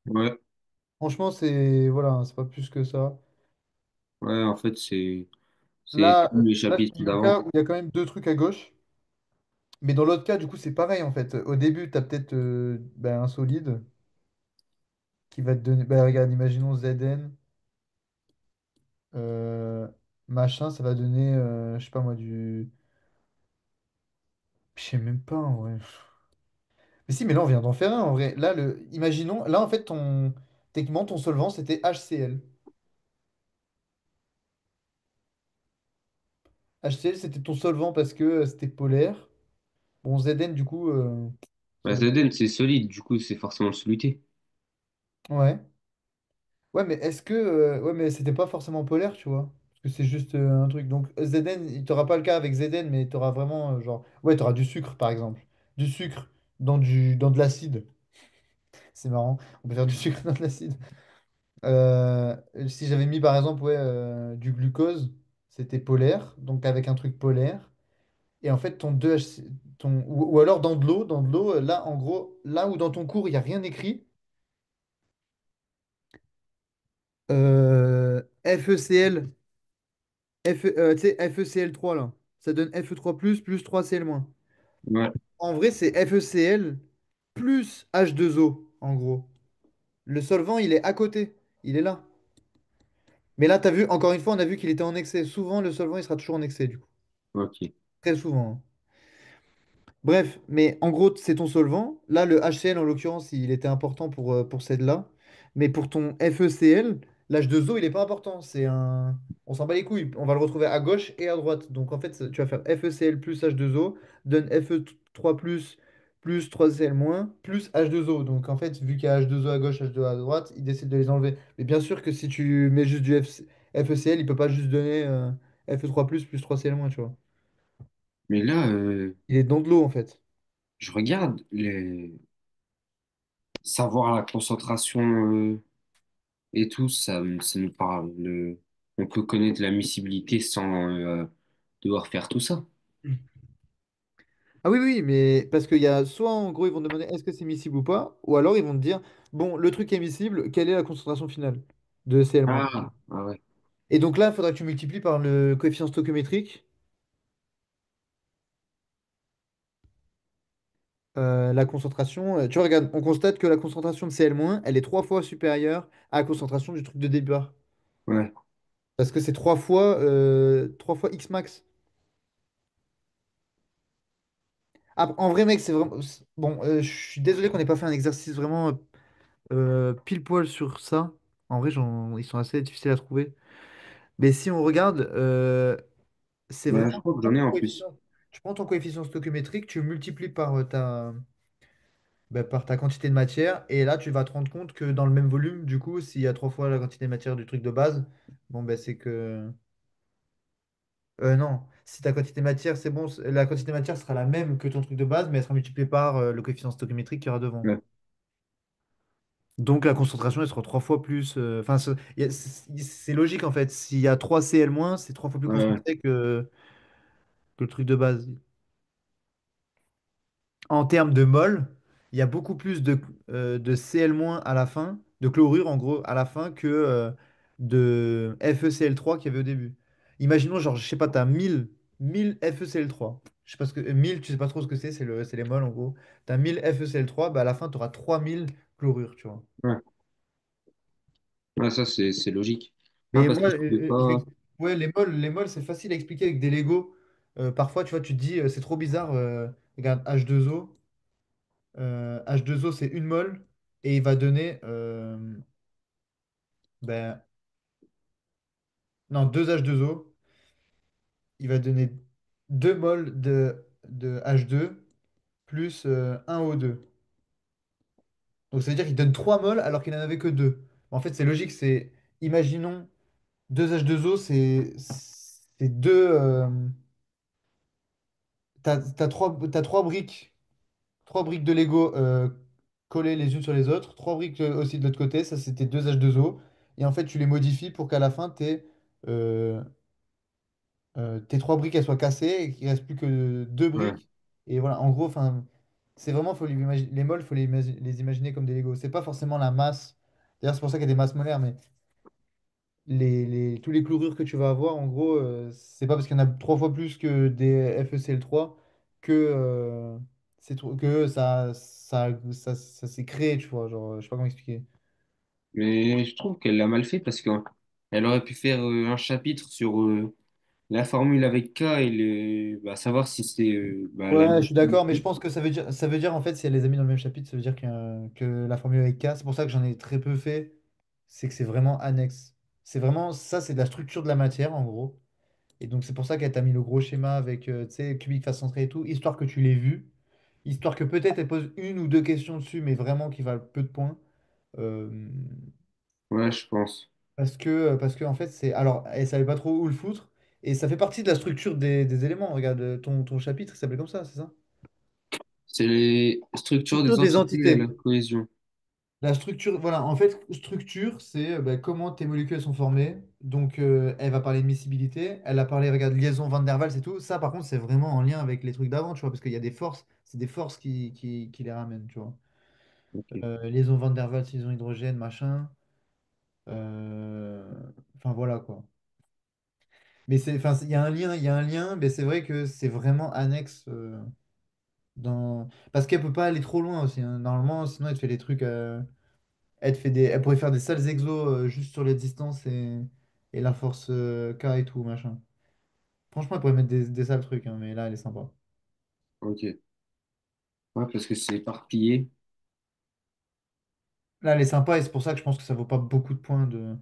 Ouais, Franchement, c'est voilà, hein, c'est pas plus que ça. ouais, en fait, c'est Là, comme les là c'est chapitres le cas d'avant. où il y a quand même deux trucs à gauche. Mais dans l'autre cas, du coup, c'est pareil en fait. Au début, tu as peut-être ben, un solide qui va te donner. Ben, regarde, imaginons Zn. euh, machin, ça va donner, je sais pas moi, du. Je sais même pas en vrai. Mais si, mais là, on vient d'en faire un en vrai. Là, imaginons, là, en fait, techniquement, ton solvant, c'était HCl. HCl, c'était ton solvant parce que c'était polaire. Bon, Zn, du coup, Bah, s'en fout. Zden, c'est solide, du coup, c'est forcément le soluté. Ouais. Ouais, mais est-ce que. Ouais, mais c'était pas forcément polaire, tu vois. Parce que c'est juste un truc. Donc, Zn, il t'aura pas le cas avec Zn, mais t'auras vraiment, genre. Ouais, t'auras du sucre, par exemple. Du sucre dans de l'acide. C'est marrant. On peut faire du sucre dans de l'acide. Si j'avais mis, par exemple, ouais, du glucose, c'était polaire. Donc, avec un truc polaire. Et en fait, ton 2H, ou alors dans de l'eau, là, en gros, là où dans ton cours, il n'y a rien écrit, FeCl, tu sais, FeCl3, là, ça donne Fe3 plus 3Cl-. Ouais, En vrai, c'est FeCl plus H2O, en gros. Le solvant, il est à côté, il est là. Mais là, tu as vu, encore une fois, on a vu qu'il était en excès. Souvent, le solvant, il sera toujours en excès, du coup. ok. Très souvent, hein. Bref, mais en gros, c'est ton solvant. Là, le HCl, en l'occurrence, il était important pour celle-là. Mais pour ton FeCl, l'H2O, il n'est pas important. C'est un. On s'en bat les couilles. On va le retrouver à gauche et à droite. Donc, en fait, tu vas faire FeCl plus H2O, donne Fe3 plus 3Cl moins, plus H2O. Donc, en fait, vu qu'il y a H2O à gauche, H2O à droite, il décide de les enlever. Mais bien sûr que si tu mets juste du FeCl, il peut pas juste donner Fe3 plus 3Cl moins, tu vois. Mais là, Il est dans de l'eau, en fait. je regarde savoir la concentration et tout, ça nous parle. On peut connaître la miscibilité sans devoir faire tout ça. Ah oui, oui, mais parce qu'il y a soit en gros ils vont te demander est-ce que c'est miscible ou pas, ou alors ils vont te dire bon, le truc est miscible, quelle est la concentration finale de Cl-. Ah ouais, Et donc là, il faudra que tu multiplies par le coefficient stoichiométrique la concentration. Tu vois, regarde, on constate que la concentration de Cl-, elle est trois fois supérieure à la concentration du truc de départ. ouais, Parce que c'est trois fois X max. Ah, en vrai, mec, c'est vraiment. Bon, je suis désolé qu'on n'ait pas fait un exercice vraiment pile poil sur ça. En vrai, ils sont assez difficiles à trouver. Mais si on regarde, c'est vraiment. ouais, je crois que j'en ai en plus. Tu prends ton coefficient stoichiométrique, tu multiplies par par ta quantité de matière, et là, tu vas te rendre compte que dans le même volume, du coup, s'il y a trois fois la quantité de matière du truc de base, bon, ben c'est que. Non, si ta quantité de matière, c'est bon, la quantité de matière sera la même que ton truc de base, mais elle sera multipliée par le coefficient stoichiométrique qu'il y aura devant. Ouais, Donc la concentration, elle sera trois fois plus. Enfin, c'est logique en fait. S'il y a 3 Cl-, c'est trois fois plus ouais, ouais. concentré que le truc de base. En termes de mol, il y a beaucoup plus de Cl- à la fin, de chlorure en gros à la fin que de FeCl3 qu'il y avait au début. Imaginons, genre, je sais pas, tu as 1000 FeCl3. Je sais pas ce que, 1000, tu sais pas trop ce que c'est les mols en gros. Tu as 1000 FeCl3, bah à la fin, tu auras 3000 chlorures, tu vois. Ouais, ouais, ça c'est logique. Ouais, Mais parce que moi, je pouvais pas. ouais, les mols, c'est facile à expliquer avec des Lego. Parfois, tu vois, tu te dis, c'est trop bizarre. Regarde, H2O. H2O, c'est une mole et il va donner, ben, non, 2 H2O. Il va donner 2 moles de H2 plus 1 O2. Donc, ça veut dire qu'il donne 3 moles alors qu'il n'en avait que 2. En fait, c'est logique. Imaginons, 2 H2O, c'est deux. T'as trois briques de Lego collées les unes sur les autres, trois briques aussi de l'autre côté, ça c'était 2 H2O. Et en fait, tu les modifies pour qu'à la fin, tes trois briques elles soient cassées et qu'il ne reste plus que deux Ouais. briques. Et voilà, en gros, enfin, c'est vraiment, les molles, il faut les imaginer comme des Lego. C'est pas forcément la masse. D'ailleurs, c'est pour ça qu'il y a des masses molaires, mais tous les chlorures que tu vas avoir, en gros, c'est pas parce qu'il y en a 3 fois plus que des FeCl3 que ça s'est créé, tu vois. Genre, je sais pas comment expliquer. Mais je trouve qu'elle l'a mal fait parce qu'elle aurait pu faire un chapitre sur la formule avec K et bah, savoir si c'est bah, la Ouais, je suis d'accord, mais je miscibilité. pense que ça veut dire en fait, si elle les a mis dans le même chapitre, ça veut dire que la formule avec K, c'est pour ça que j'en ai très peu fait, c'est que c'est vraiment annexe. C'est vraiment, ça, c'est de la structure de la matière, en gros. Et donc, c'est pour ça qu'elle t'a mis le gros schéma avec, tu sais, cubique face centrée et tout, histoire que tu l'aies vu, histoire que peut-être elle pose une ou deux questions dessus, mais vraiment qui valent peu de points. Euh, Ouais, je pense. parce que en fait, alors, elle savait pas trop où le foutre, et ça fait partie de la structure des éléments. Regarde, ton chapitre, il s'appelait comme ça, c'est ça? C'est les structures Structure des des entités et la entités. cohésion. La structure, voilà, en fait, structure, c'est bah, comment tes molécules sont formées. Donc, elle va parler de miscibilité. Elle a parlé, regarde, liaison Van der Waals et tout. Ça, par contre, c'est vraiment en lien avec les trucs d'avant, tu vois, parce qu'il y a des forces, c'est des forces qui les ramènent, tu vois. Ok. Liaison Van der Waals, liaison hydrogène, machin. Euh, Enfin, voilà, quoi. Mais enfin, il y a un lien, mais c'est vrai que c'est vraiment annexe parce qu'elle peut pas aller trop loin aussi, hein. Normalement, sinon, elle te fait des trucs. Elle pourrait faire des sales exos juste sur les distances et la force K et tout, machin. Franchement, elle pourrait mettre des sales trucs, hein, mais là, elle est sympa. Ok. Ouais, parce que c'est éparpillé. Là, elle est sympa et c'est pour ça que je pense que ça vaut pas beaucoup de points de.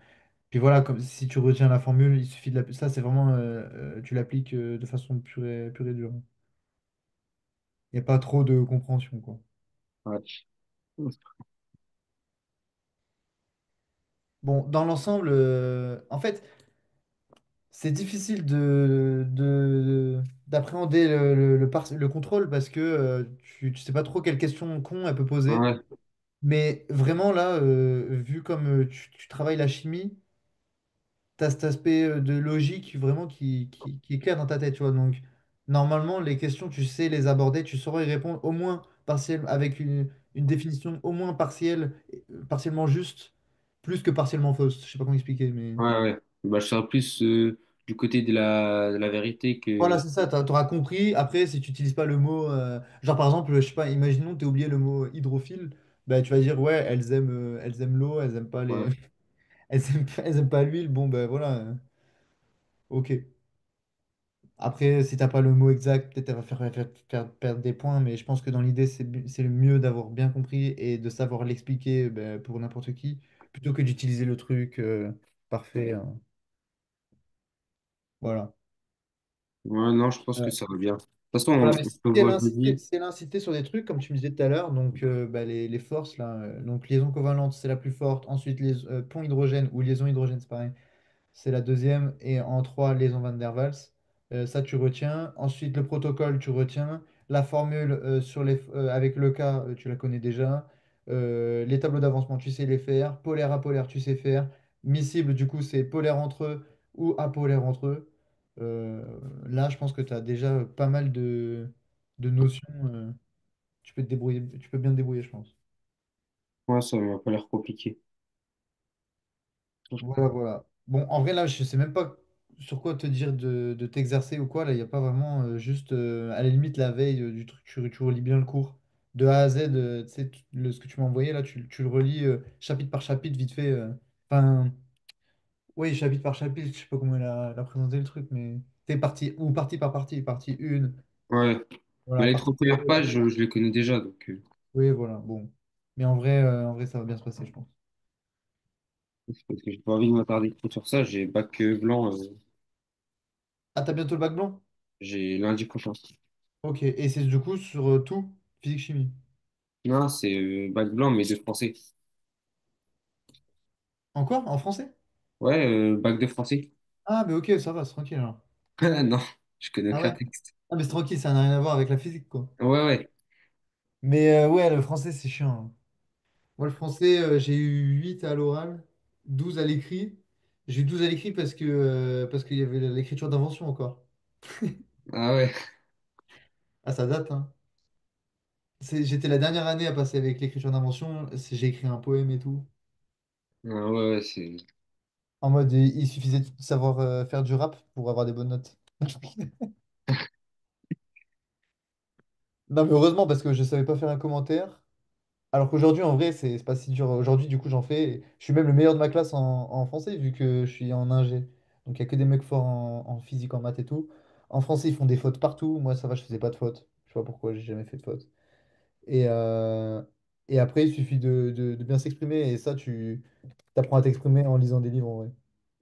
Puis voilà, comme si tu retiens la formule, il suffit ça, c'est vraiment. Tu l'appliques de façon pure et dure. Il n'y a pas trop de compréhension, quoi. Ouais. Bon, dans l'ensemble, en fait, c'est difficile d'appréhender le contrôle parce que tu sais pas trop quelle question con elle peut poser. Ouais, Mais vraiment, là, vu comme tu travailles la chimie, tu as cet aspect de logique vraiment qui est clair dans ta tête, tu vois. Donc, normalement, les questions, tu sais les aborder, tu sauras y répondre au moins avec une définition au moins partielle, partiellement juste, plus que partiellement fausse. Je sais pas comment expliquer, mais. ouais, ouais. Bah, je serais plus du côté de la vérité Voilà, que. c'est ça, t'auras compris. Après, si tu n'utilises pas le mot, genre par exemple, je sais pas, imaginons tu as oublié le mot hydrophile, bah, tu vas dire, ouais, elles aiment l'eau, elles aiment pas les. Ouais, Elles aiment pas l'huile, bon, ben voilà, ok. Après, si t'as pas le mot exact, peut-être elle va faire perdre des points, mais je pense que dans l'idée, c'est le mieux d'avoir bien compris et de savoir l'expliquer ben, pour n'importe qui, plutôt que d'utiliser le truc parfait, hein. Voilà. ouais, non, je pense que Euh, ça va bien. De toute façon, Voilà, mais on si se elle voit incitait, jeudi. si elle incitait sur des trucs, comme tu me disais tout à l'heure, donc bah, les forces, là, donc liaison covalente, c'est la plus forte. Ensuite, les ponts hydrogène ou liaison hydrogène, c'est pareil, c'est la deuxième. Et en trois, liaison Van der Waals. Ça, tu retiens. Ensuite, le protocole, tu retiens. La formule avec le cas, tu la connais déjà. Les tableaux d'avancement, tu sais les faire. Polaire, apolaire, tu sais faire. Miscible, du coup, c'est polaire entre eux ou apolaire entre eux. Euh, Là, je pense que tu as déjà pas mal de notions. Tu peux te débrouiller, tu peux bien te débrouiller, je pense. Ouais, ça m'a pas l'air compliqué. Voilà, voilà. Bon, en vrai, là, je sais même pas sur quoi te dire de t'exercer ou quoi. Là, il n'y a pas vraiment juste, à la limite, la veille du truc, tu relis bien le cours. De A à Z, tu sais, ce que tu m'as envoyé, là, tu le relis chapitre par chapitre, vite fait. Enfin, oui, chapitre par chapitre, je sais pas comment elle a présenté le truc, mais c'est partie, ou partie par partie, partie 1, Ouais. Mais voilà, les partie trois premières 2. pages, je les connais déjà, donc Oui, voilà, bon. Mais en vrai, ça va bien se passer, je pense. c'est parce que j'ai pas envie de m'attarder trop sur ça. J'ai bac blanc, Ah, t'as bientôt le bac blanc? j'ai lundi prochain. Ok, et c'est du coup sur tout, physique-chimie. Non, c'est bac blanc, mais de français. En quoi? En français? Ouais, bac de français. Ah, mais ok, ça va, c'est tranquille alors. Non, je connais Ah aucun ouais? texte. Ah, mais c'est tranquille, ça n'a rien à voir avec la physique, quoi. Ouais, ouais. Mais ouais, le français, c'est chiant, hein. Moi, le français, j'ai eu 8 à l'oral, 12 à l'écrit. J'ai eu 12 à l'écrit parce qu'il y avait l'écriture d'invention encore. Ah ouais. Ah, ça date, hein. J'étais la dernière année à passer avec l'écriture d'invention. J'ai écrit un poème et tout. Ah ouais, ouais, c'est. En mode, il suffisait de savoir faire du rap pour avoir des bonnes notes. Non, mais heureusement, parce que je savais pas faire un commentaire. Alors qu'aujourd'hui, en vrai, c'est pas si dur. Aujourd'hui, du coup, j'en fais. Je suis même le meilleur de ma classe en français, vu que je suis en ingé. Donc, il n'y a que des mecs forts en physique, en maths et tout. En français, ils font des fautes partout. Moi, ça va, je faisais pas de fautes. Je sais pas pourquoi, j'ai jamais fait de fautes. Et, euh, et après, il suffit de bien s'exprimer. Et ça, tu apprends à t'exprimer en lisant des livres, en vrai.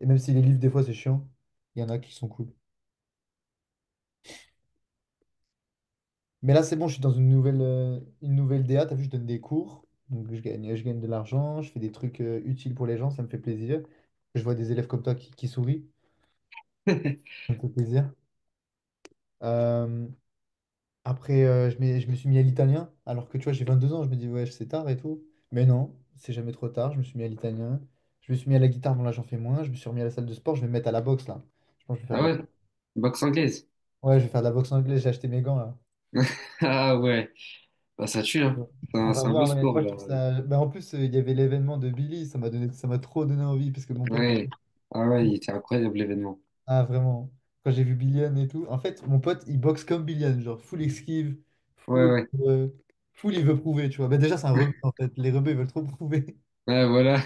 Et même si les livres, des fois, c'est chiant, il y en a qui sont cool. Mais là, c'est bon, je suis dans une nouvelle DA. T'as vu, je donne des cours. Donc, je gagne de l'argent. Je fais des trucs utiles pour les gens. Ça me fait plaisir. Je vois des élèves comme toi qui sourient. Ça me fait plaisir. Euh, après, je me suis mis à l'italien. Alors que tu vois, j'ai 22 ans. Je me dis, ouais, c'est tard et tout. Mais non, c'est jamais trop tard. Je me suis mis à l'italien. Je me suis mis à la guitare. Bon, là, j'en fais moins. Je me suis remis à la salle de sport. Je vais me mettre à la boxe, là. Je pense que je vais faire Ah de la... ouais, boxe anglaise. Ouais, je vais faire de la boxe anglaise. J'ai acheté mes gants, là. Ah ouais, bah, ça tue, hein. Ouais. On va C'est un beau voir, mais sport, moi je là. trouve ça. Bah, en plus, il y avait l'événement de Billy, ça m'a trop donné envie parce que mon pote. Ouais, ah ouais, il était incroyable l'événement. Ah, vraiment. Quand j'ai vu Billion et tout. En fait, mon pote, il boxe comme Billion, genre full esquive, Ouais, full, ouais, euh, full il veut prouver, tu vois. Bah, déjà, c'est un rebeu en fait. Les rebeux, ils veulent trop prouver. ouais, voilà.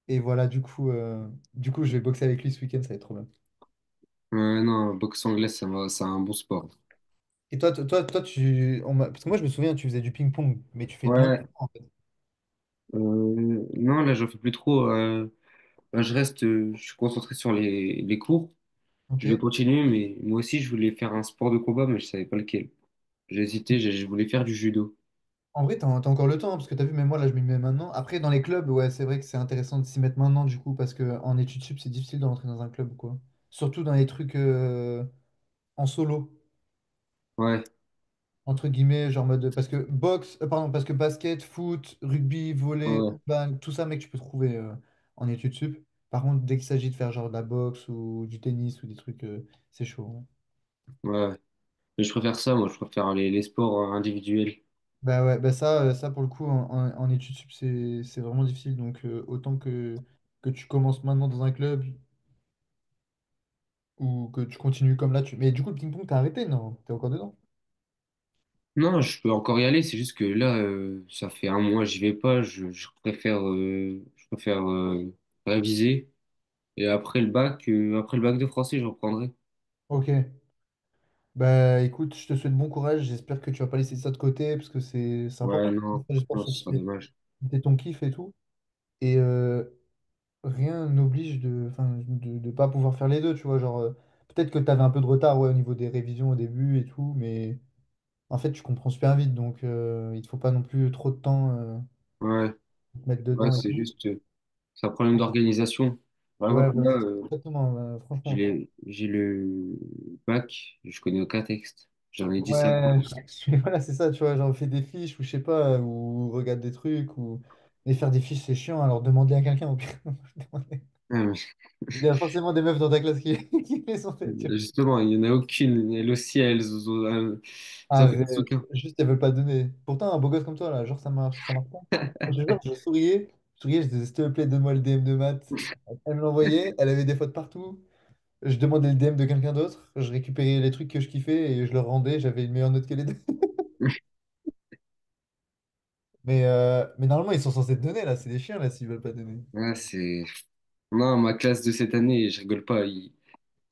Et voilà, du coup, je vais boxer avec lui ce week-end, ça va être trop bien. Ouais, non, boxe anglaise, c'est un bon sport. Et parce que moi, je me souviens, tu faisais du ping-pong, mais tu fais de Ouais, n'importe quoi en fait. non, là, j'en fais plus trop. Là, je suis concentré sur les cours. Ok. Je vais continuer, mais moi aussi, je voulais faire un sport de combat, mais je savais pas lequel. J'ai hésité, je voulais faire du judo. En vrai, t'as encore le temps, hein, parce que t'as vu, mais moi, là, je m'y mets maintenant. Après, dans les clubs, ouais, c'est vrai que c'est intéressant de s'y mettre maintenant, du coup, parce qu'en études sup, c'est difficile de rentrer dans un club, quoi. Surtout dans les trucs en solo, Ouais, entre guillemets, genre mode. Parce que pardon, parce que basket, foot, rugby, volley, ouais, handball, tout ça, mec, tu peux trouver en études sup. Par contre, dès qu'il s'agit de faire genre de la boxe ou du tennis ou des trucs, c'est chaud, hein. ouais. Mais je préfère ça, moi, je préfère les sports individuels. Bah ouais, bah ça pour le coup, en études sup, c'est vraiment difficile. Donc, autant que tu commences maintenant dans un club ou que tu continues comme là. Mais du coup, le ping-pong, t'as arrêté, non? T'es encore dedans? Non, je peux encore y aller, c'est juste que là, ça fait un mois, j'y vais pas. Je préfère réviser. Et après le bac de français, je reprendrai. Ok. Bah écoute, je te souhaite bon courage. J'espère que tu vas pas laisser ça de côté parce que c'est important. Ouais, non, J'espère non, ce surtout sera que dommage. c'était ton kiff et tout. Et rien n'oblige enfin, de pas pouvoir faire les deux, tu vois. Genre, peut-être que tu avais un peu de retard ouais, au niveau des révisions au début et tout, mais en fait, tu comprends super vite. Donc, il te faut pas non plus trop de temps Ouais, pour te mettre ouais, dedans et c'est tout. juste, c'est un problème d'organisation. Par Ouais, exemple, bah, là, exactement, franchement. j'ai le bac, je connais aucun texte. J'en ai 10 à Ouais, apprendre. voilà, c'est ça, tu vois, genre fais des fiches ou je sais pas, ou regarde des trucs, ou... Mais faire des fiches, c'est chiant, alors demandez à quelqu'un au pire. Ouais, Il y a forcément des meufs dans ta classe qui les ont fait, tu vois. justement, il n'y en a aucune. Elles aussi, elles Arrête, aucun. juste elles veulent pas donner. Pourtant, un beau gosse comme toi, là, genre ça marche pas. Je te jure, je souriais. Je criais, je disais, s'il te plaît, donne-moi le DM de maths. Elle me l'envoyait, elle avait des fautes partout. Je demandais le DM de quelqu'un d'autre, je récupérais les trucs que je kiffais et je leur rendais, j'avais une meilleure note que les deux. Mais normalement, ils sont censés te donner, là, c'est des chiens, là, s'ils veulent pas donner. Ouais, Non, ma classe de cette année, je rigole pas.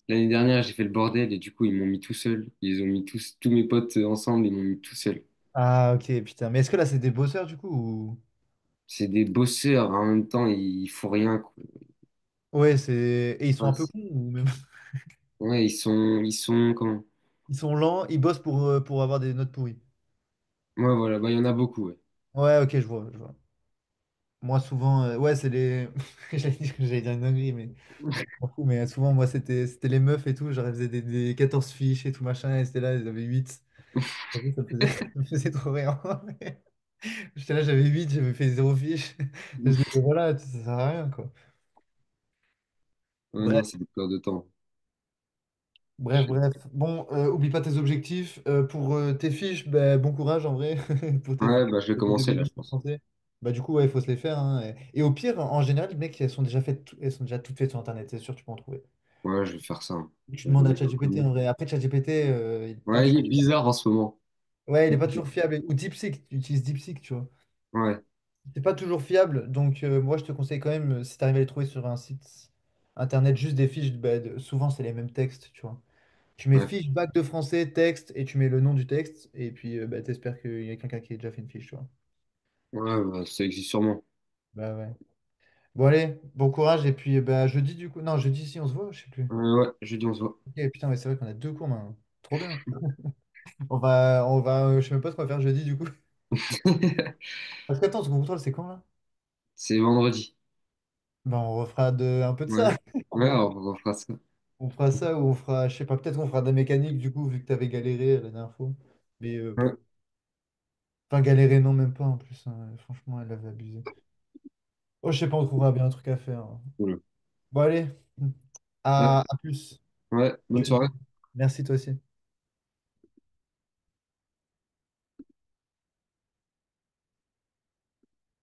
L'année dernière, j'ai fait le bordel et du coup, ils m'ont mis tout seul. Ils ont mis tous mes potes ensemble, ils m'ont mis tout seul. Ah, ok, putain. Mais est-ce que là, c'est des bosseurs, du coup, ou... C'est des bosseurs, en même temps, ils font rien, quoi. Ouais, c'est... Et ils sont Ouais, un peu cons, ou même... ouais, comment? Ils sont lents, ils bossent pour avoir des notes pourries. Ouais, voilà, bah, il y en a beaucoup, ouais. Ouais, ok, je vois, je vois. Moi, souvent, ouais, c'est les... J'allais dire une dinguerie, mais... m'en fous, mais souvent, moi, c'était les meufs et tout. Genre, elles faisaient des 14 fiches et tout, machin, et c'était là, elles avaient 8. J'avoue, ça me faisait, ça me faisait trop rire. J'étais là, j'avais 8, j'avais fait 0 fiche. Je disais, voilà, ça sert à rien, quoi. Ouais, non, Bref, c'est des pertes de temps. bref. Bon, oublie pas tes objectifs. Pour tes fiches, bah, bon courage en vrai. Pour Ouais, bah, je vais tes commencer là, je évolutions pense. français. Bah, du coup, ouais, il faut se les faire, hein. Et au pire, en général, les mecs, elles sont déjà toutes faites sur Internet. C'est sûr, tu peux en trouver. Ouais, je vais faire ça. Tu Je vais demandes à me ChatGPT en vrai. Après, ChatGPT, il est pas Ouais, il est toujours... bizarre en ce moment. Ouais, il est pas toujours fiable. Ou DeepSeek, tu utilises DeepSeek, tu vois. Ouais, C'est pas toujours fiable, donc moi je te conseille quand même, si tu arrives à les trouver sur un site internet, juste des fiches, bah, souvent c'est les mêmes textes, tu vois. Tu mets ouais, fiche bac de français, texte, et tu mets le nom du texte, et puis bah, t'espères qu'il y a quelqu'un qui a déjà fait une fiche, tu vois. ouais, bah, ça existe sûrement. Bah ouais. Bon allez, bon courage, et puis bah, jeudi du coup, non, jeudi si on se voit, je sais plus. Ouais, jeudi, on se voit. Ok, putain, mais c'est vrai qu'on a deux cours maintenant. Trop bien. Je sais même pas ce qu'on va faire jeudi du coup. Parce que attends, second contrôle, c'est quand là? C'est vendredi. Bah on refera un peu de Ouais, ça. ouais, on fera ça. On fera ça ou on fera, je sais pas, peut-être qu'on fera de la mécanique du coup, vu que t'avais galéré la dernière fois. Mais, Ouais, enfin, galéré, non, même pas en plus, hein. Franchement, elle avait abusé. Oh, je sais pas, on trouvera bien un truc à faire, hein. cool. Bon, allez, Ouais, à plus. ouais, bonne Jeudi. soirée. Merci, toi aussi.